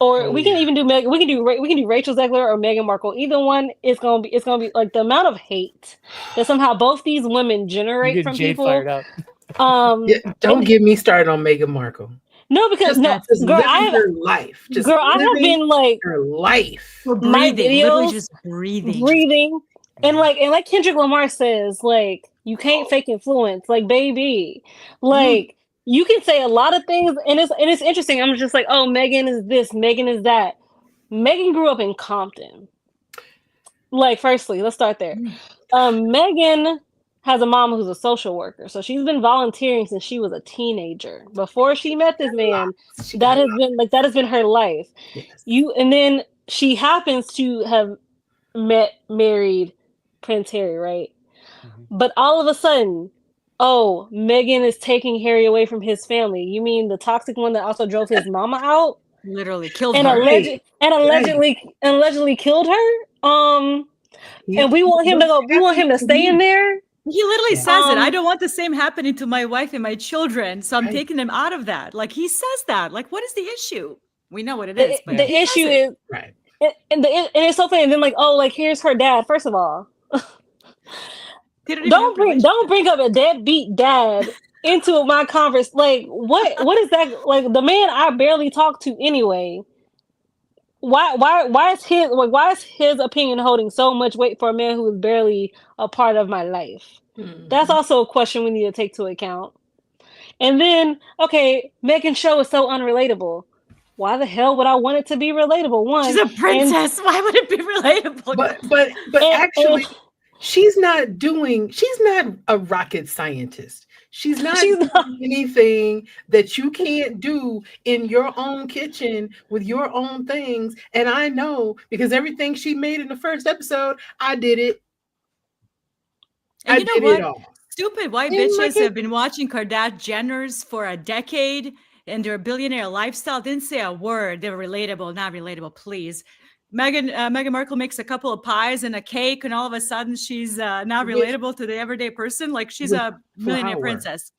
we can even do we can do Rachel Zegler or Meghan Markle. Either one, it's gonna be like the amount of hate that somehow both these women generate from Jade people. Fired up. Don't get me started on Meghan Markle. No, because girl, I have her life. Just I have been like her life. My videos, just breathing, and like Kendrick Lamar says, like you can't fake influence, like baby, like. You can say a lot of things, and it's interesting. I'm just like, oh, Megan is this, Megan is that. Megan grew up in Compton. Like, firstly, let's start there. Megan has a mom who's a social worker, so she's been volunteering since she was a teenager. Before she met this man, that has been her life. Yes. And then she happens to have married Prince Harry, right? But all of a sudden, oh, Meghan is taking Harry away from his family. You mean the toxic one that also drove his mama out? Literally killed her. Allegedly killed her. And we want him to go. We want him to stay in there. He literally says it. I don't want the same happening to my wife and my children, so I'm taking them out of that. Like he says that. Like, what is the issue? We know what it is. But the issue is right. And it's so funny. And then like, oh, like here's her dad. First of all. Don't bring up a deadbeat dad into my converse. Like what is that? Like the man I barely talk to anyway. Why is his opinion holding so much weight for a man who is barely a part of my life? That's also a question we need to take to account. And then Megan's show is so unrelatable. Why the hell would I want it to be relatable? One, she's a princess. Why would it be relatable? But actually. She's not a rocket scientist. She's not doing anything that you can't do in your own kitchen with your own things. And I know because everything she made in the first episode, I did it. And you know what? Stupid white bitches have been watching Kardashian-Jenners for a decade and their billionaire lifestyle. Didn't say a word. They were relatable, not relatable, please. Meghan Markle makes a couple of pies and a cake, and all of a sudden she's now relatable to the everyday person. Like she's a millionaire princess.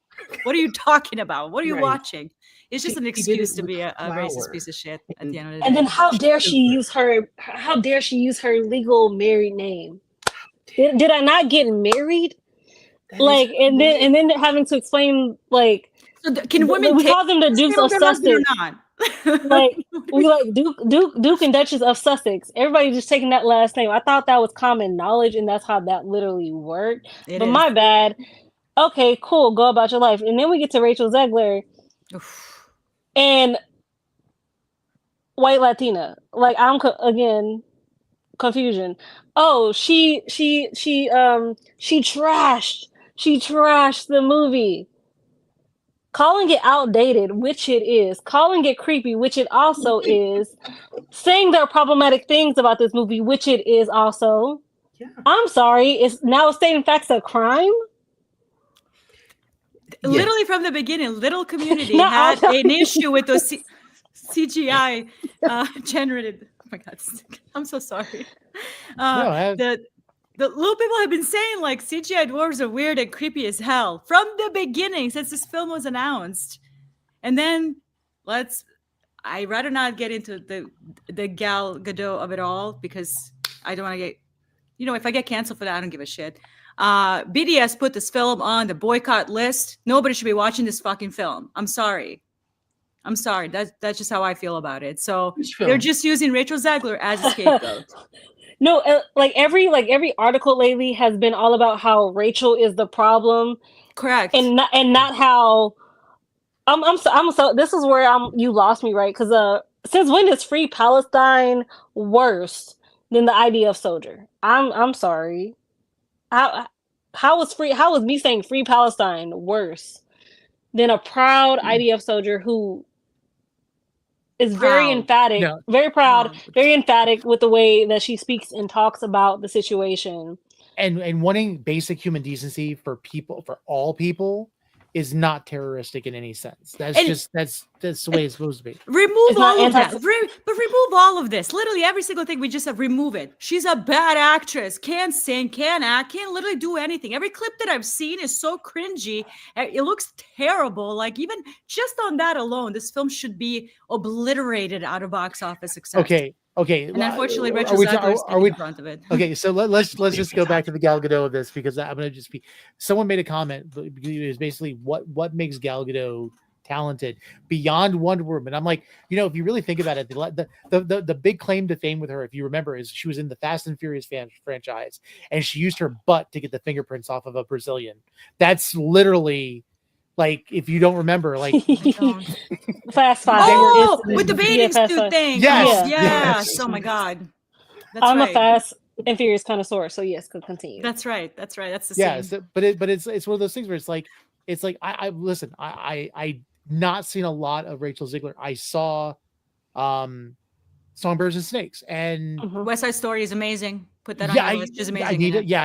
What are you talking about? What are you Right. watching? It's just an He did excuse it to with be a racist flour. piece of shit at the end of the day. And then how dare she use her legal married name? Did I not get married? That Like, is and correct. then having to explain, like, So can women we take call them the Dukes name of their husband or Sussex. not? Like, we like Duke and Duchess of Sussex. Everybody just taking that last name. I thought that was common knowledge, and that's how that literally worked. It But is. my bad. Okay, cool. Go about your life. And then we get to Rachel Zegler Oof. and white Latina. Like, again, confusion. Oh, she trashed the movie. Calling it outdated, which it is. Calling it creepy, which it also is. Saying there are problematic things about this movie, which it is also. Yeah. I'm sorry. It's now stating facts a crime. Literally from the beginning, little community No, had I'm an issue with those CGI generated. Oh my god, I'm so sorry. The little people have been saying like CGI dwarves are weird and creepy as hell from the beginning since this film was announced. And then I'd rather not get into the Gal Gadot of it all because I don't want to get, if I get canceled for that, I don't give a shit. BDS put this film on the boycott list. Nobody should be watching this fucking film. I'm sorry. That's just how I feel about it. So they're just using Rachel Zegler as a scapegoat. No, like every article lately has been all about how Rachel is the problem. Correct. And not how. I'm so. This is where you lost me, right? Because since when is Free Palestine worse than the IDF soldier? I'm sorry. How was me saying Free Palestine worse than a proud IDF soldier who is very emphatic, very proud, very emphatic with the way that she speaks and talks about the situation. And wanting basic human decency for all people is not terroristic in any sense. That's the way it's supposed to be. Remove all of that. But remove all of this. Literally every single thing we just have remove it. She's a bad actress. Can't sing, can't act, can't literally do anything. Every clip that I've seen is so cringy. It looks terrible. Like even just on that alone, this film should be obliterated out of box office success. Okay. And unfortunately, Rachel Zegler is in front of it. Okay, so let's just go back to the Gal Gadot of this because I'm gonna just be. Someone made a comment. It was basically what makes Gal Gadot talented beyond Wonder Woman. I'm like, if you really think about it, the big claim to fame with her, if you remember, is she was in the Fast and Furious franchise, and she used her butt to get the fingerprints off of a Brazilian. That's literally. Like, if you don't remember, like Fast Five. Oh, with the bathing suit thing. Yes. Oh my god. I'm a Fast and Furious connoisseur, so yes, could continue. That's right. That's the yeah. same. But it's one of those things where it's like I listen. I not seen a lot of Rachel Zegler. I saw, Songbirds and Snakes and West Side Story is amazing. Put that on your list. She's amazing. I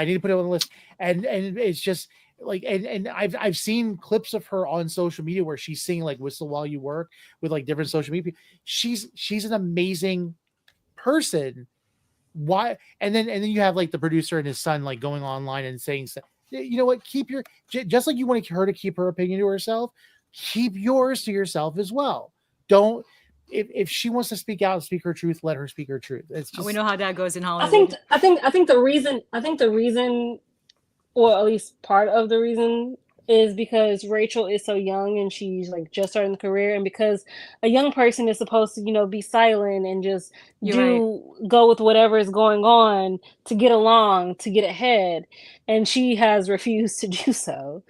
need to put it on the list. And it's just. Like and I've seen clips of her on social media where she's singing like Whistle While You Work with like different social media. She's an amazing person. Why? And then you have like the producer and his son like going online and saying, you know what, just like you want her to keep her opinion to herself, keep yours to yourself as well. Don't if she wants to speak out and speak her truth, let her speak her truth. It's just, we know how that goes in Hollywood. I think the reason or at least part of the reason is because Rachel is so young and she's like just starting the career, and because a young person is supposed to, be silent and just go with whatever is going on to get along, to get ahead, and she has refused to do so.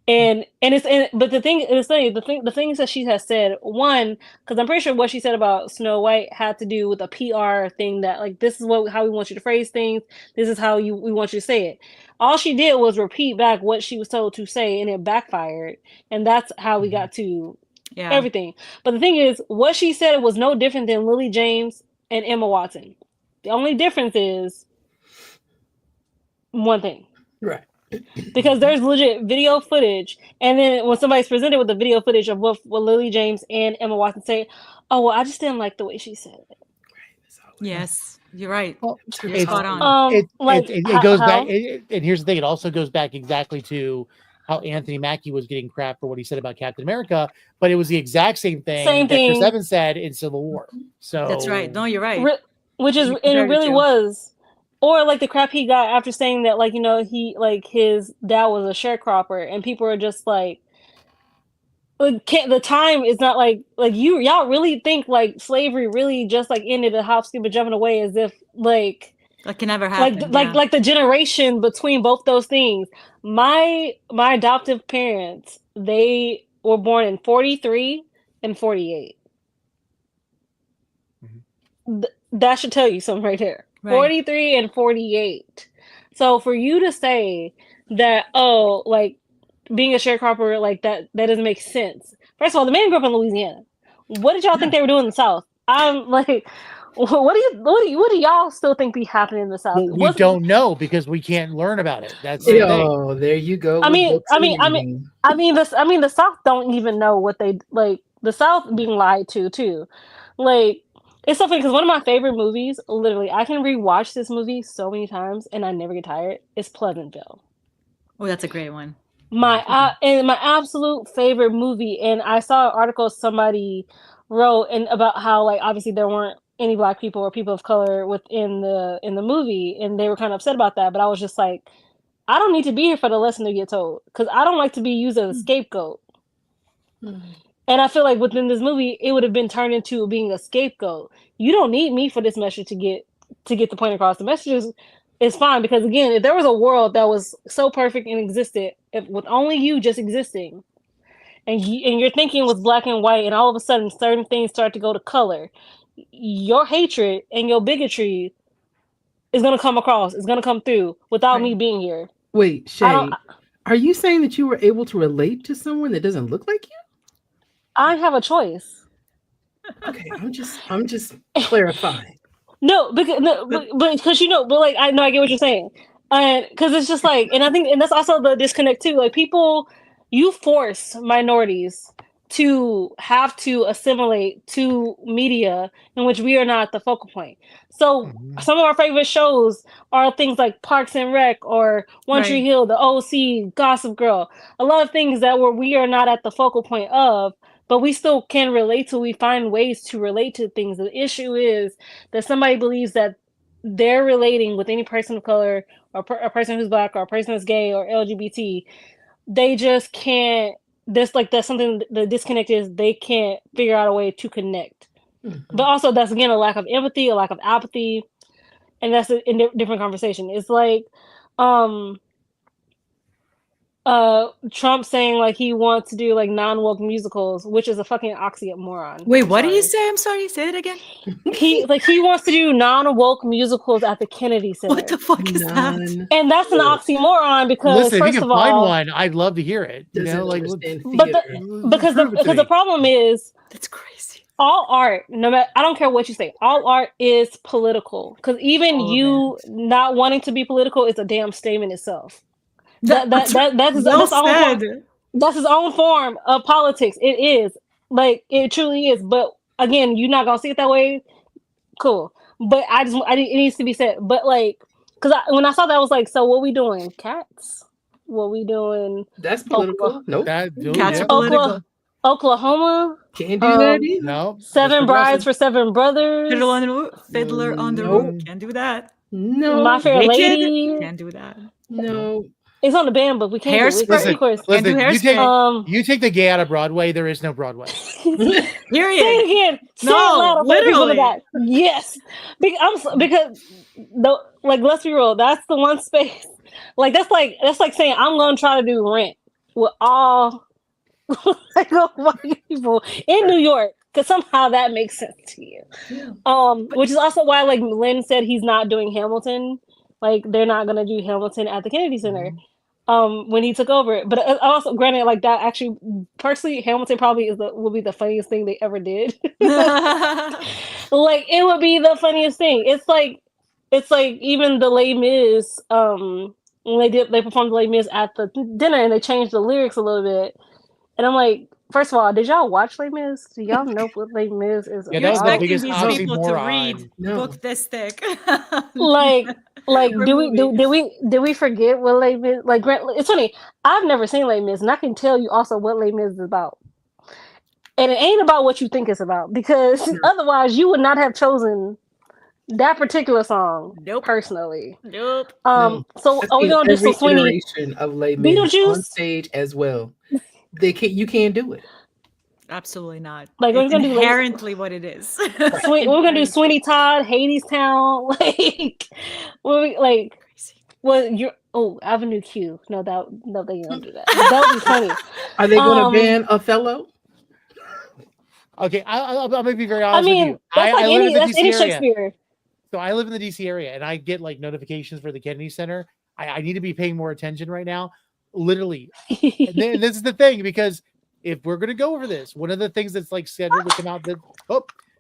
But the thing is funny, the things that she has said, one, because I'm pretty sure what she said about Snow White had to do with a PR thing that like, this is how we want you to phrase things. This is how we want you to say it. All she did was repeat back what she was told to say, and it backfired. And that's how we got to everything. But the thing is, what she said was no different than Lily James and Emma Watson. The only difference is one thing. Right. Because there's legit video footage, and then when somebody's presented with the video footage of what Lily James and Emma Watson say, oh well, I just didn't like the way she said it. Yes, you're right. Well, you're spot on. It goes back, and here's the thing: it also goes back exactly to how Anthony Mackie was getting crap for what he said about Captain America, but it was the exact same thing Same that Chris thing. Evans said in Civil War. So That's right. No, you're right. Which is, You and it compared it really to. was. Or like the crap he got after saying that, like, you know, he, like, his dad was a sharecropper, and people are just like the time is not like y'all really think like slavery really just like ended a hop, skip, and jumping away, as if like That can never happen. like the generation between both those things. My adoptive parents, they were born in 43 and 48. That should tell you something right there. Right. 43 and 48. So for you to say that, oh, like being a sharecropper, like that doesn't make sense. First of all, the man grew up in Louisiana. What did y'all think they were doing in the South? I'm like, what do y'all still think be happening in the South? Well, we don't know because we can't learn about it. That's the thing. Oh, there you go. I with mean, books and reading. the South don't even know what they like. The South being lied to too. Like, it's so funny because one of my favorite movies, literally, I can rewatch this movie so many times and I never get tired. It's Pleasantville. Oh, that's a great one. My absolute favorite movie. And I saw an article somebody wrote and about how, like, obviously there weren't any Black people or people of color within in the movie, and they were kind of upset about that. But I was just like, I don't need to be here for the lesson to get told, because I don't like to be used as a scapegoat. And I feel like within this movie, it would have been turned into being a scapegoat. You don't need me for this message to get the point across. The message is fine, because again, if there was a world that was so perfect and existed, with only you just existing, and your thinking was black and white, and all of a sudden certain things start to go to color, your hatred and your bigotry is going to come across. It's going to come through without me being here. Wait, Shay, are you saying that you were able to relate to someone that doesn't look like you? I have a choice. Okay, I'm just clarifying. No, because like I know I get what you're saying, and because it's just like, and I think, and that's also the disconnect too. Like, people, you force minorities to have to assimilate to media in which we are not the focal point. So some of our favorite shows are things like Parks and Rec or One Tree Hill, The OC, Gossip Girl. A lot of things that we are not at the focal point of, but we still can relate to. We find ways to relate to things. The issue is that somebody believes that they're relating with any person of color, or a person who's Black, or a person who's gay or LGBT. They just can't. That's something. The disconnect is they can't figure out a way to connect. But also, that's again a lack of empathy, a lack of apathy, and that's a different conversation. It's like, Trump saying like he wants to do like non-woke musicals, which is a fucking oxymoron. Wait, what did you say? I'm sorry, say it again. He wants to do non-woke musicals at the Kennedy Center. What the fuck is that? And that's an oxymoron, because listen, first if you of can find all, one, I'd love to hear it. You know, like, because the problem is, that's crazy. All art, no matter, I don't care what you say, all art is political. Because even not wanting to be political is a damn statement itself. That's his own form of politics. It is, like, it truly is. But again, you're not gonna see it that way. Cool, but it needs to be said. But like, because when I saw that, I was like, so what we doing? Cats? What we doing? That's political. Nope. Cats are political. Oklahoma. Can't do that either. No. Seven Brides for Seven Brothers. Fiddler on the Roof. Can't do that. No. My Fair Lady. Can't do that. No. It's on the ban book. We can't do it. Listen, of course. you take the gay out of Broadway, there is no Broadway. Period. Say it again. Say it louder, literally. Yes. Because let's be real. That's the one space. Like, that's like saying I'm going to try to do Rent with all white people in New York, because somehow that makes sense to you. Which is also why, like, Lynn said, he's not doing Hamilton. Like, they're not gonna do Hamilton at the Kennedy Center when he took over. But also, granted, like, that actually, personally, Hamilton probably will be the funniest thing they ever did. Like, it would be the funniest thing. It's like even the Les Mis, when they performed Les Mis at the dinner, and they changed the lyrics a little bit. And I'm like, first of all, did y'all watch Les Mis? Do y'all know what Les Mis is? You're expecting these people to read book this thick. like Like, Or do we do movies. did we forget what Les Mis? Like, it's funny. I've never seen Les Mis, and I can tell you also what Les Mis is about. And it ain't about what you think it's about, because No. otherwise you would not have chosen that particular song. Nope. Personally. Nope. No. So I've are we seen gonna do some every Sweeney iteration of Les Mis on Beetlejuice? stage as well. You can't do it. Absolutely not. Like, we're It's gonna do inherently what it is. we're gonna do Sweeney Todd, Hadestown, Avenue Q. No, they ain't gonna do that. That would be funny. Are they going to Um, ban Othello? Okay, I'm gonna be very I honest with mean, you. that's like I live in the that's DC any area. Shakespeare. So I live in the DC area, and I get like notifications for the Kennedy Center. I need to be paying more attention right now. Literally, and this is the thing, because if we're gonna go over this, one of the things that's like scheduled to come out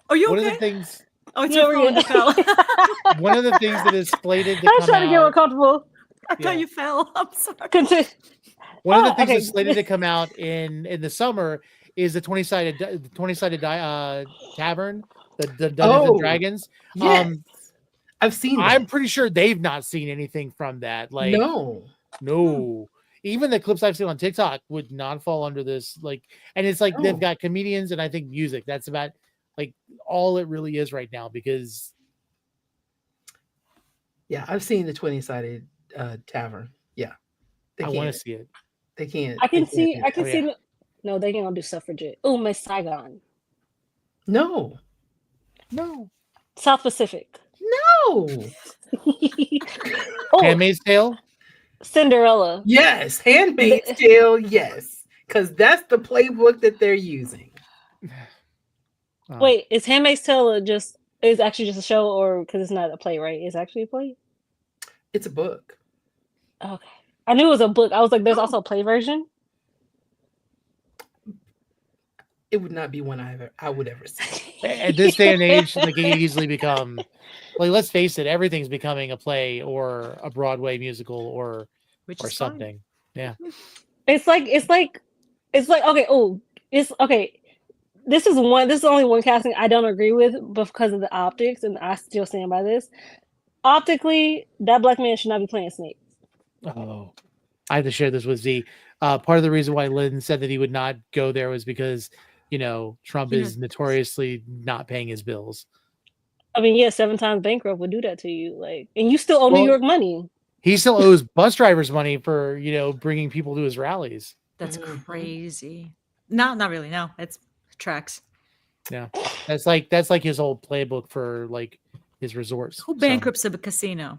Are you one okay? of the things Oh, it's Yeah, your we're phone. You fell. one of the things that is slated to I was come trying to get more out. comfortable. I Yeah. thought you fell. I'm sorry. Continue. One of the things okay. that's slated to come out in the summer is the 20-sided tavern, the Dungeons and Dragons. Yes. I've seen that. I'm pretty sure they've not seen anything from that. Like, no. Even the clips I've seen on TikTok would not fall under this. Like, and it's like they've got comedians and I think music. That's about like all it really is right now. Because yeah, I've seen the 20-sided tavern. Yeah, I want to see it. They can't. I can see. do it. I can see. No, they gonna do Suffragette. Oh, Miss Saigon. No. South Pacific. No. Handmaid's Tale. Cinderella. Yes, Handmaid's Tale. Yes, because that's the playbook that they're using. Wait, is Handmaid's Tale is actually just a show, or because it's not a play, right? It's actually a play. It's a book. Okay, I knew it was a book. I was like, there's also a play version. It would not be one I would ever see. At this day and age, like it can easily become, like, let's face it, everything's becoming a play or a Broadway musical or something. Yeah. It's like okay. Oh, it's okay. This is only one casting I don't agree with, but because of the optics, and I still stand by this. Optically, that black man should not be playing Snape. Oh, I have to share this with Z. Part of the reason why Lynn said that he would not go there was because, Trump is notoriously not paying his bills. I mean, yeah, 7 times bankrupt would do that to you, like, and you still owe New York money. He still owes bus drivers money for, bringing people to his rallies. That's crazy. No, not really. No, it's tracks. Yeah, that's like his whole playbook for like his resorts. Who bankrupts a casino?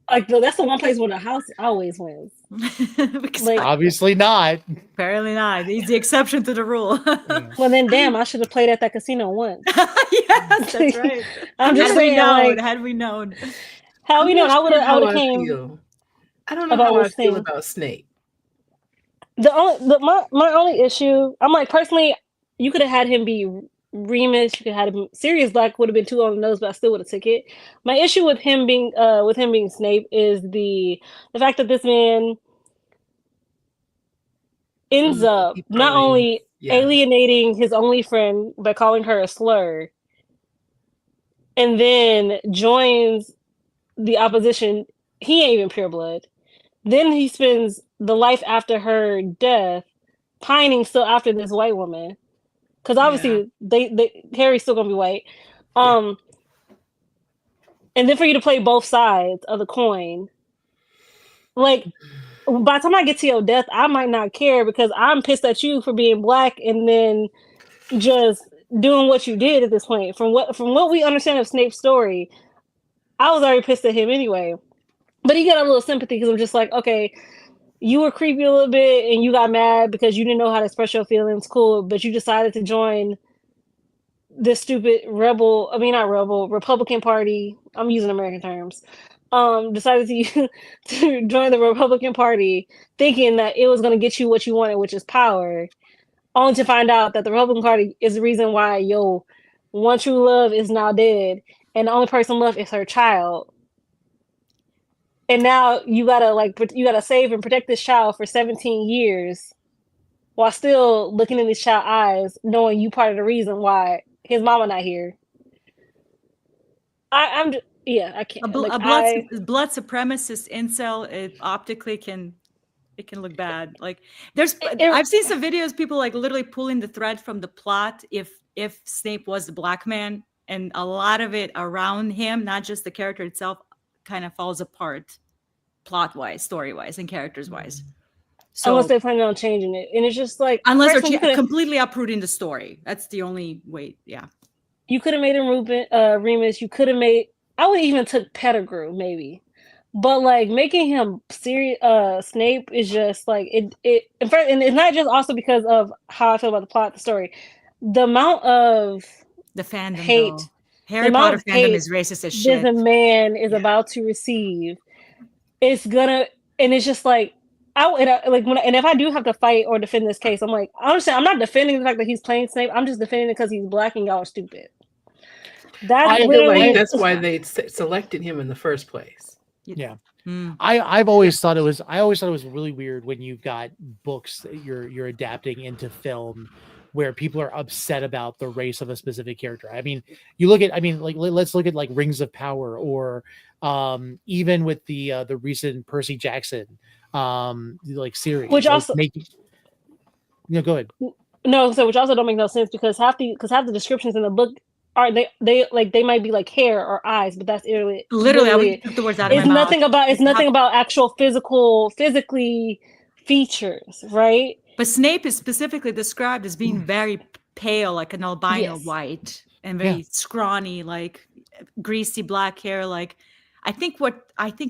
Like, that's the one place where the house always wins. Like, obviously not. Apparently not. He's the exception to the rule. Well, then, damn, I should have played at that casino once. Yes, that's right. I'm just saying, had we known, I would have came. I don't know how I feel about Snape. My only issue, I'm like, personally, you could have had him be Remus. You could have had him. Sirius Black would have been too on the nose, but I still would have took it. My issue with him being Snape is the fact that this man ends up not only alienating his only friend by calling her a slur, and then joins the opposition. He ain't even pure blood. Then he spends the life after her death pining still after this white woman. Because obviously Harry's still gonna be white. And then for you to play both sides of the coin, like, by the time I get to your death, I might not care because I'm pissed at you for being black and then just doing what you did at this point. From what we understand of Snape's story, I was already pissed at him anyway. But he got a little sympathy because I'm just like, okay, you were creepy a little bit and you got mad because you didn't know how to express your feelings. Cool. But you decided to join this stupid Republican Party. I'm using American terms. Decided to join the Republican Party thinking that it was going to get you what you wanted, which is power. Only to find out that the Republican Party is the reason why your one true love is now dead. And the only person left is her child. And now you gotta save and protect this child for 17 years while still looking in this child's eyes, knowing you part of the reason why his mama not here. Yeah, I can't. A Like blood supremacist incel, it optically can look bad. Like I've seen some videos, people like literally pulling the thread from the plot if Snape was the black man, and a lot of it around him, not just the character itself, kind of falls apart plot wise, story wise, and characters wise. So unless they plan on changing it, and it's just like unless personally, they're completely uprooting the story, that's the only way. Yeah, you could have made him Remus. You could have made. I would even took Pettigrew maybe, but like making him serious. Snape is just like it. In fact, and it's not just also because of how I feel about the plot, the story, the amount of the fandom hate. Though. Harry Potter fandom is racist as shit. This man is about to receive. It's gonna, and it's just like and if I do have to fight or defend this case, I'm like, honestly, I'm not defending the fact that he's playing Snape. I'm just defending it because he's black and y'all are stupid. I feel like that's why they selected him in the first place. Yeah. I always thought it was really weird when you've got books that you're adapting into film where people are upset about the race of a specific character. I mean, let's look at like Rings of Power, or even with the recent Percy Jackson like series, which like also go ahead. No, so which also don't make no sense because half the descriptions in the book are they might be like hair or eyes, but that's literally I took the words out of my mouth. It's nothing about actual physically features, right? But Snape is specifically described as being very pale, like an albino white, and very scrawny, like greasy black hair. Like I think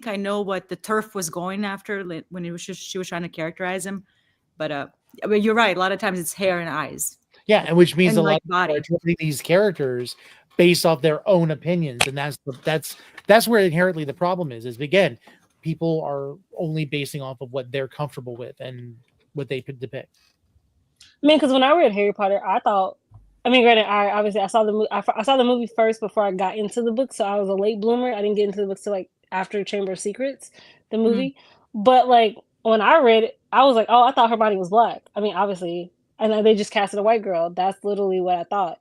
I know what the turf was going after when she was trying to characterize him. But I mean, you're right. A lot of times it's hair and eyes. Yeah, and which means and a lot of people are judging these characters based off their own opinions, and that's where inherently the problem is. Again, people are only basing off of what they're comfortable with and what they could depict. I mean, because when I read Harry Potter, I thought, I mean, granted, I saw the movie first before I got into the book, so I was a late bloomer. I didn't get into the books till like after Chamber of Secrets, the movie. But like when I read it, I was like, oh, I thought Hermione was black. I mean, obviously, and then they just casted a white girl. That's literally what I thought.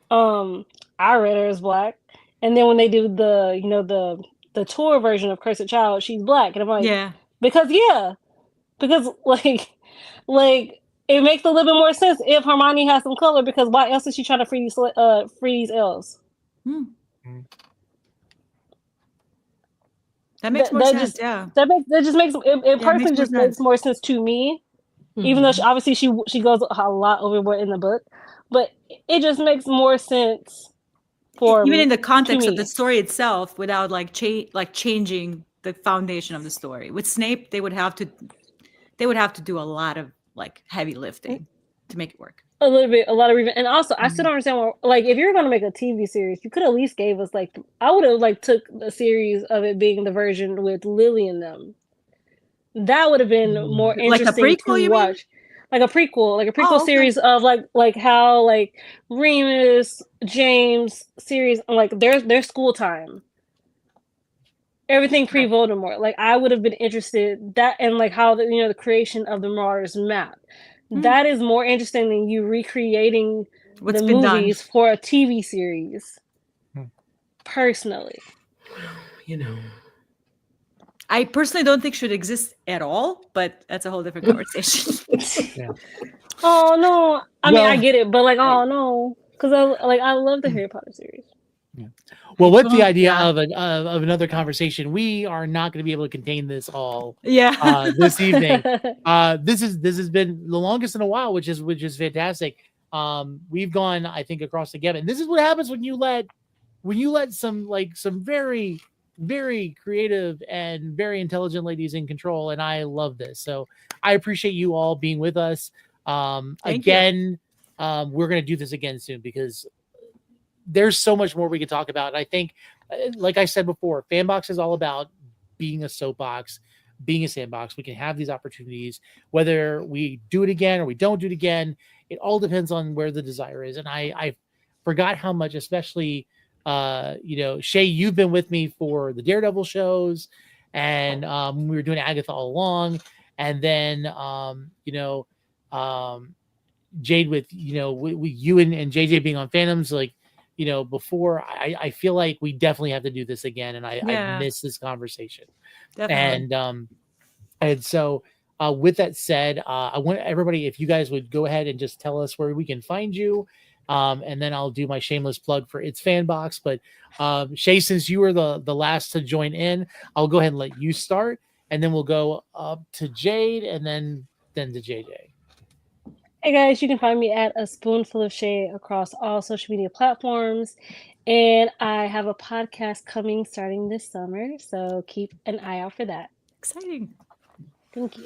I read her as black, and then when they do the tour version of Cursed Child, she's black, and I'm like, because like it makes a little bit more sense if Hermione has some color, because why else is she trying to free these elves? That makes more sense. It personally just makes more sense to me. Even though obviously she goes a lot overboard in the book, but it just makes more sense for even in the context of the story itself, without like changing the foundation of the story. With Snape, they would have to do a lot of like heavy lifting to make it work. A lot of and also I still don't understand why, like, if you're going to make a TV series, you could at least gave us like, I would have like took the series of it being the version with Lily and them. That would have been more interesting like a prequel, to watch. Like a prequel series of like how like Remus, James series, like their school time. Everything pre-Voldemort. Like I would have been interested that, and like how the creation of the Marauders map. That is more interesting than you recreating the movies for a TV series. Personally. I personally don't think should exist at all, but that's a whole different conversation. Oh no! I mean, I get it, but like, oh no, because I love the Harry Potter series. Yeah. Well, with the idea of another conversation, we are not going to be able to contain this all. This evening, this has been the longest in a while, which is fantastic. We've gone, I think, across the gamut. And this is what happens when you let some very, very creative and very intelligent ladies in control, and I love this. So I appreciate you all being with us. We're going to do this again soon because there's so much more we could talk about. And I think, like I said before, FanBox is all about being a soapbox, being a sandbox. We can have these opportunities, whether we do it again or we don't do it again. It all depends on where the desire is. And I forgot how much, especially, Shay, you've been with me for the Daredevil shows, and we were doing Agatha all along. And then, Jade, with you and JJ being on Fandoms, like, before, I feel like we definitely have to do this again, and I Yeah. miss this conversation. Definitely. And so with that said, I want everybody, if you guys would go ahead and just tell us where we can find you. And then I'll do my shameless plug for It's Fanbox. But Shay, since you were the last to join in, I'll go ahead and let you start, and then we'll go up to Jade, and then to JJ. Hey guys, you can find me at A Spoonful of Shade across all social media platforms. And I have a podcast coming starting this summer, so keep an eye out for that. Exciting. Thank you.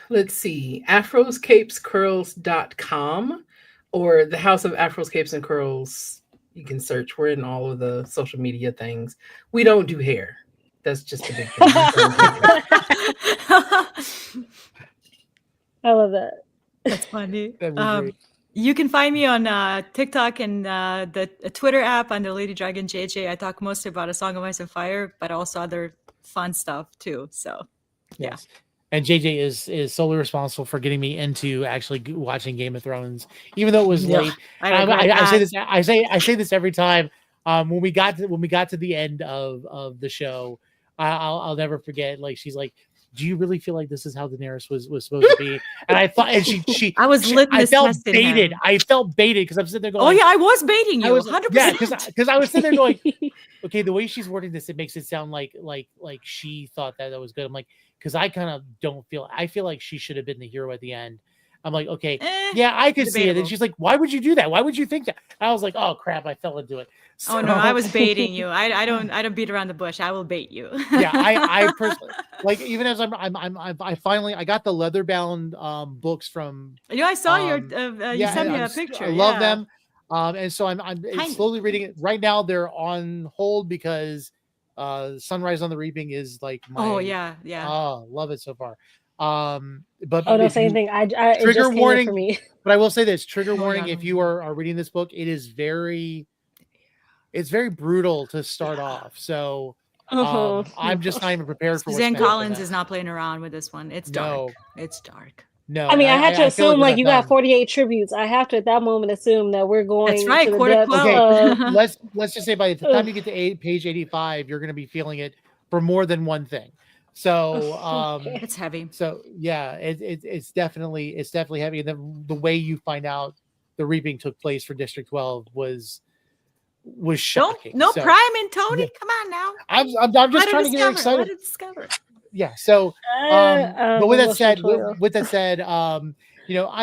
Let's see, afroscapescurls.com or the House of Afros, Capes, and Curls. You can search. We're in all of the social media things. We don't do hair. That's just a big thing. I love that. That's funny. That'd be great. You can find me on TikTok and the Twitter app under Lady Dragon JJ. I talk mostly about A Song of Ice and Fire, but also other fun stuff too. So, yes. And JJ is solely responsible for getting me into actually watching Game of Thrones, even though it was late. I say this. I say this every time. When we got to the end of the show, I'll never forget. Like, she's like, "Do you really feel like this is how Daenerys was supposed to be?" And I thought, and she I was I felt testing baited. him. I felt baited because I'm sitting there going, Oh yeah, I was baiting you. I was 100%. yeah, because I was sitting there going, okay, the way she's wording this, it makes it sound like she thought that was good. I'm like, because I kind of don't feel. I feel like she should have been the hero at the end. I'm like, okay, yeah, I could see it. And she's like, why would you do that? Why would you think that? And I was like, oh crap, I fell into it. So, oh no, I was baiting you. I don't beat around the bush. I will bait you. Yeah, I personally, like, even as I finally got the leather bound books from. I saw your you sent me a picture. I love them. And so I'm slowly reading it right now. They're on hold because Sunrise on the Reaping is like my love it so far. But don't say anything. I trigger warning for me. But I will say this, trigger warning, if you are reading this book, it's very brutal to start off. So I'm just not even prepared for Suzanne Collins is not playing around with this one. It's dark. It's dark. No, I mean, I had to assume like you got 48 tributes. I have to at that moment assume that we're going. That's right. To Quarter 12. Okay, let's just say by the time you get to page 85, you're going to be feeling it for more than one thing. So it's heavy. So yeah, it's definitely heavy. And the way you find out the reaping took place for District 12 was shocking. No prime and Tony. Yeah. Come on now. I'm just trying to get excited. Let it discover. Yeah. So but with that said, I'm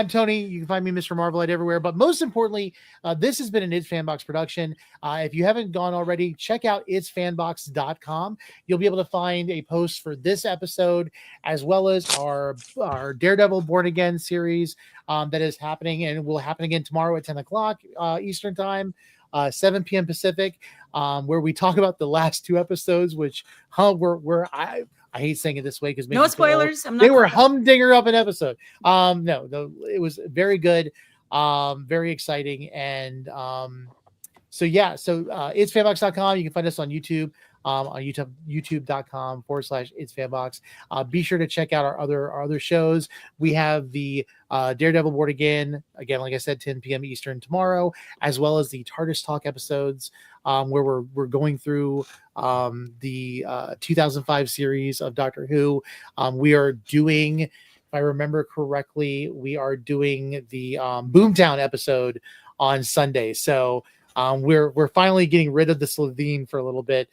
Tony. You can find me Mr. Marvelite everywhere. But most importantly, this has been an It's Fanbox production. If you haven't gone already, check out itsfanbox.com. You'll be able to find a post for this episode, as well as our Daredevil Born Again series that is happening and will happen again tomorrow at 10 o'clock Eastern time, 7 p.m. Pacific, where we talk about the last two episodes, which I hate saying it this way because no spoilers. They were humdinger up an episode. No, it was very good, very exciting, and so it's fanbox.com. You can find us on YouTube, on youtube.com/it's fanbox. Be sure to check out our other shows. We have the Daredevil Board again, like I said, 10 p.m. Eastern tomorrow, as well as the TARDIS Talk episodes, where we're going through the 2005 series of Doctor Who. We are doing, if I remember correctly, we are doing the Boomtown episode on Sunday. So we're finally getting rid of the Slovene for a little bit,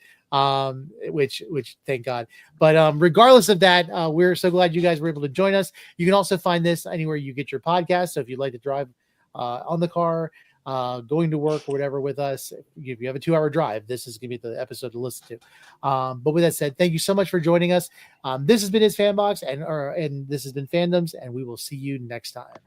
which thank God. But regardless of that, we're so glad you guys were able to join us. You can also find this anywhere you get your podcast. So if you'd like to drive on the car, going to work or whatever with us, if you have a 2-hour drive, this is going to be the episode to listen to. But with that said, thank you so much for joining us. This has been It's Fanbox, and this has been Fandoms, and we will see you next time.